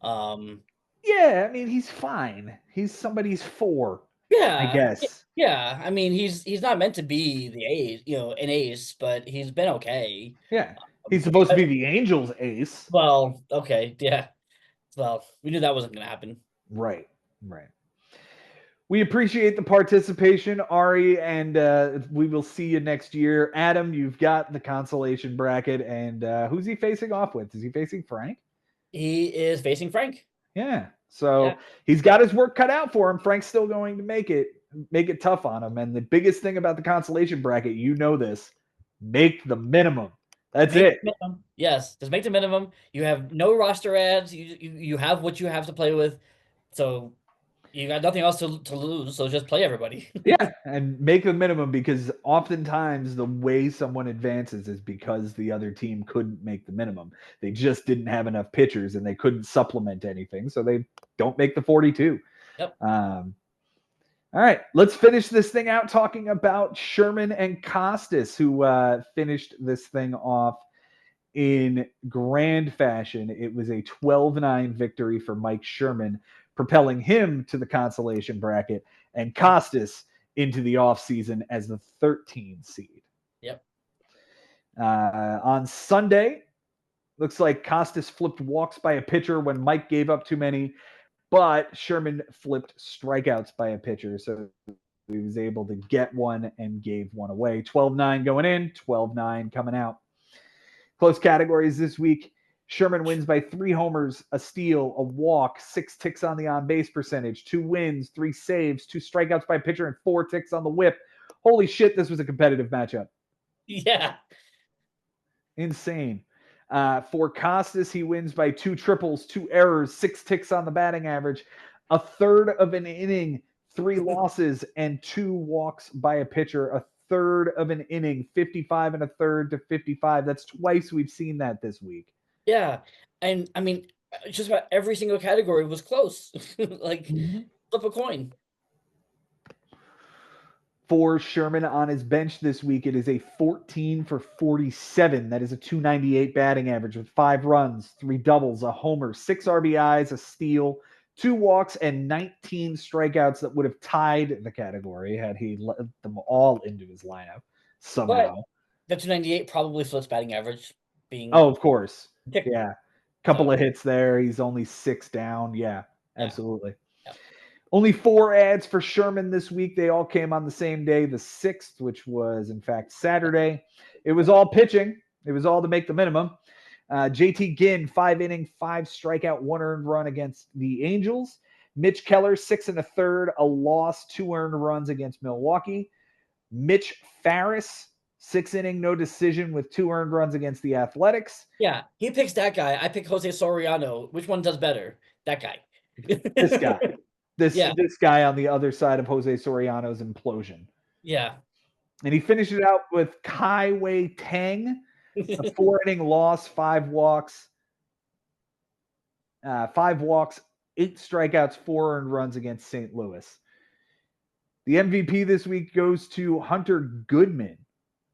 Yeah, I mean he's fine. He's somebody's 4. Yeah, I guess. Yeah, I mean he's not meant to be the ace, an ace, but he's been okay. Yeah, he's supposed to be the Angels' ace. Well, okay, yeah. Well, we knew that wasn't going to happen. Right. We appreciate the participation, Ari, and we will see you next year. Adam, you've got the consolation bracket, and who's he facing off with? Is he facing Frank? He is facing Frank. Yeah. So he's got his work cut out for him. Frank's still going to make it tough on him. And the biggest thing about the consolation bracket, this, make the minimum. That's it. Yes, just make the minimum. You have no roster ads. You have what you have to play with. So You got nothing else to lose, so just play everybody. Yeah, and make the minimum, because oftentimes the way someone advances is because the other team couldn't make the minimum. They just didn't have enough pitchers and they couldn't supplement anything, so they don't make the 42. Yep. All right, let's finish this thing out talking about Sherman and Costas, who finished this thing off in grand fashion. It was a 12-9 victory for Mike Sherman, propelling him to the consolation bracket, and Costas into the offseason as the 13 seed. Yep. On Sunday, looks like Costas flipped walks by a pitcher when Mike gave up too many, but Sherman flipped strikeouts by a pitcher, so he was able to get one and gave one away. 12-9 going in, 12-9 coming out. Close categories this week. Sherman wins by 3 homers, a steal, a walk, 6 ticks on the on-base percentage, 2 wins, 3 saves, 2 strikeouts by a pitcher, and 4 ticks on the whip. Holy shit, this was a competitive matchup. Yeah. Insane. For Costas, he wins by 2 triples, 2 errors, 6 ticks on the batting average, a third of an inning, 3 losses, and 2 walks by a pitcher. A third of an inning, 55 and a third to 55. That's twice we've seen that this week. Yeah. And I mean, just about every single category was close. Like, flip a coin. For Sherman on his bench this week, it is a 14 for 47. That is a 298 batting average with 5 runs, 3 doubles, a homer, 6 RBIs, a steal, 2 walks, and 19 strikeouts that would have tied the category had he let them all into his lineup somehow. But the 298 probably flips batting average being. Oh, of course. Ticked. Yeah. Couple of hits there. He's only 6 down. Yeah, absolutely. Yeah. Only 4 ads for Sherman this week. They all came on the same day, the 6th, which was, in fact, Saturday. It was all pitching. It was all to make the minimum. JT Ginn, 5 inning, 5 strikeout, 1 earned run against the Angels. Mitch Keller, 6 1/3, a loss, 2 earned runs against Milwaukee. Mitch Farris, 6 inning, no decision with 2 earned runs against the Athletics. Yeah, he picks that guy. I pick Jose Soriano. Which one does better? That guy. This guy. This guy on the other side of Jose Soriano's implosion. Yeah. And he finished it out with Kai Wei Tang, a 4 inning loss, 5 walks. 5 walks, 8 strikeouts, 4 earned runs against St. Louis. The MVP this week goes to Hunter Goodman.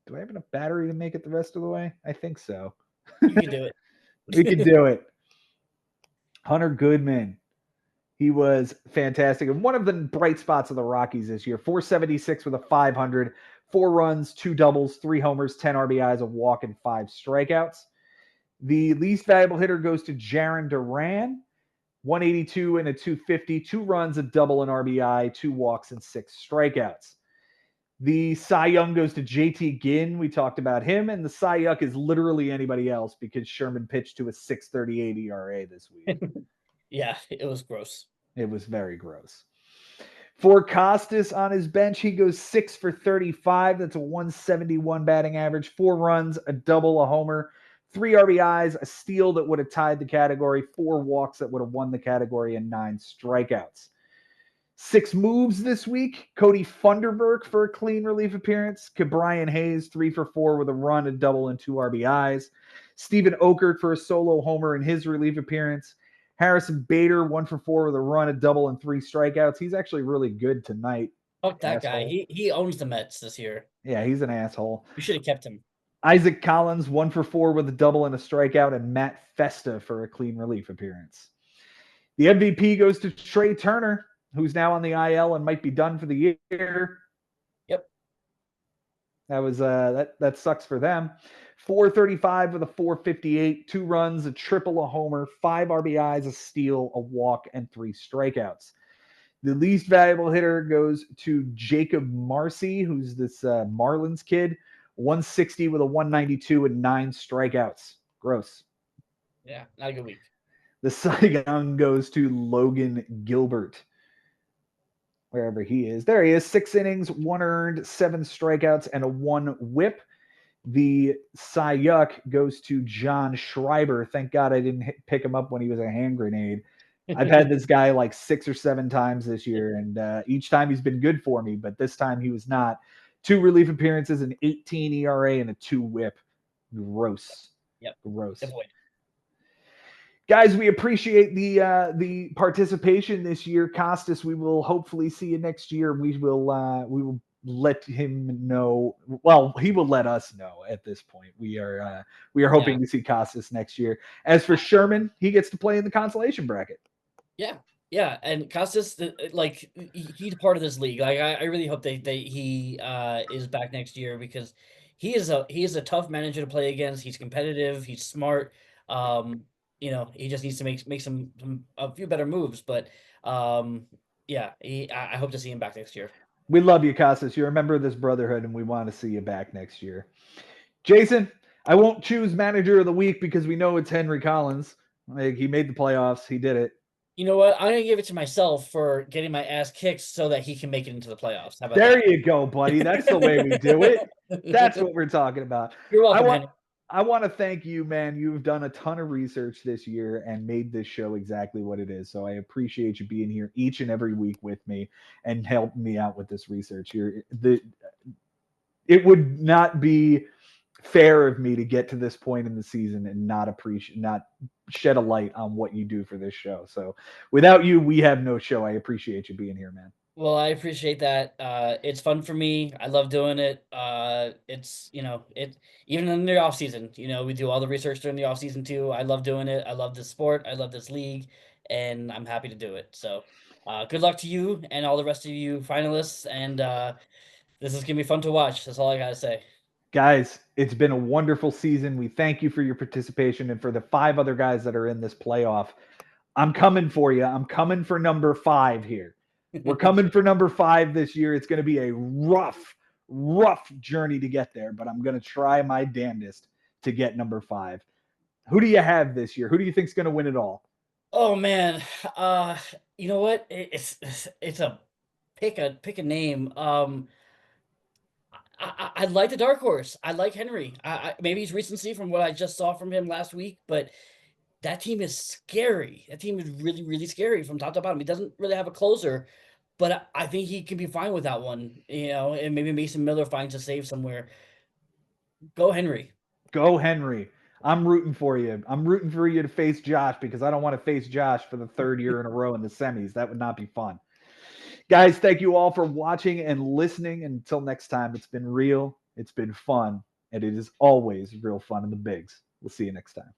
Do I have enough battery to make it the rest of the way? I think so. You can do it. We can do it. Hunter Goodman. He was fantastic. And one of the bright spots of the Rockies this year, 476 with a 500, 4 runs, 2 doubles, 3 homers, 10 RBIs, a walk, and 5 strikeouts. The least valuable hitter goes to Jarren Duran, 182 and a 250, 2 runs, a double, an RBI, 2 walks, and 6 strikeouts. The Cy Young goes to JT Ginn. We talked about him. And the Cy Young is literally anybody else because Sherman pitched to a 6.38 ERA this week. Yeah, it was gross. It was very gross. For Costas on his bench, he goes 6 for 35. That's a 171 batting average, 4 runs, a double, a homer, 3 RBIs, a steal that would have tied the category, 4 walks that would have won the category, and 9 strikeouts. 6 moves this week. Cody Funderburk for a clean relief appearance. Ke'Bryan Hayes, 3 for 4 with a run, a double, and 2 RBIs. Stephen Okert for a solo homer in his relief appearance. Harrison Bader, 1 for 4 with a run, a double, and 3 strikeouts. He's actually really good tonight. Fuck that guy. He owns the Mets this year. Yeah, he's an asshole. We should have kept him. Isaac Collins, 1 for 4 with a double and a strikeout, and Matt Festa for a clean relief appearance. The MVP goes to Trey Turner, who's now on the IL and might be done for the year. Yep. That was that sucks for them. 435 with a 458, 2 runs, a triple, a homer, 5 RBIs, a steal, a walk, and 3 strikeouts. The least valuable hitter goes to Jacob Marcy, who's this Marlins kid, 160 with a 192 and 9 strikeouts. Gross. Yeah, not a good week. The Cy Young goes to Logan Gilbert, wherever he is. There he is. 6 innings, 1 earned, 7 strikeouts, and a 1 whip. The Cy Young goes to John Schreiber. Thank God I didn't pick him up when he was a hand grenade, I've had this guy like 6 or 7 times this year, and each time he's been good for me, but this time he was not. 2 relief appearances, an 18 ERA, and a 2 WHIP. Gross. Yep. Gross. Avoid. Guys, we appreciate the participation this year. Costas, we will hopefully see you next year. We will let him know. Well, he will let us know at this point. We are hoping to see Costas next year. As for Sherman, he gets to play in the consolation bracket. Yeah, and Costas, like he's part of this league. Like I really hope that he is back next year, because he is a tough manager to play against. He's competitive. He's smart. He just needs to make a few better moves. But I hope to see him back next year. We love you, Costas. You're a member of this brotherhood, and we want to see you back next year. Jason, I won't choose manager of the week because we know it's Henry Collins. Like, he made the playoffs. He did it. You know what? I'm going to give it to myself for getting my ass kicked so that he can make it into the playoffs. How about there that? you go, buddy. That's the way we do it. That's what we're talking about. You're welcome, Henry. I want to thank you, man. You've done a ton of research this year and made this show exactly what it is. So I appreciate you being here each and every week with me and helping me out with this research. It would not be fair of me to get to this point in the season and not shed a light on what you do for this show. So without you, we have no show. I appreciate you being here, man. Well, I appreciate that. It's fun for me. I love doing it. It's even in the off season, we do all the research during the off season too. I love doing it. I love this sport. I love this league, and I'm happy to do it. So, good luck to you and all the rest of you finalists. And this is gonna be fun to watch. That's all I gotta say. Guys, it's been a wonderful season. We thank you for your participation, and for the 5 other guys that are in this playoff. I'm coming for you. I'm coming for number 5 here. We're coming for number 5 this year. It's going to be a rough journey to get there, but I'm going to try my damnedest to get number 5. Who do you have this year? Who do you think is going to win it all? Oh man, you know what? It's a pick a name. I like the dark horse. I like Henry. Maybe he's recency from what I just saw from him last week, but that team is scary. That team is really, really scary from top to bottom. He doesn't really have a closer, but I think he can be fine with that one, and maybe Mason Miller finds a save somewhere. Go Henry. Go Henry. I'm rooting for you. I'm rooting for you to face Josh, because I don't want to face Josh for the 3rd year in a row in the semis. That would not be fun. Guys, thank you all for watching and listening. Until next time, it's been real, it's been fun, and it is always real fun in the bigs. We'll see you next time.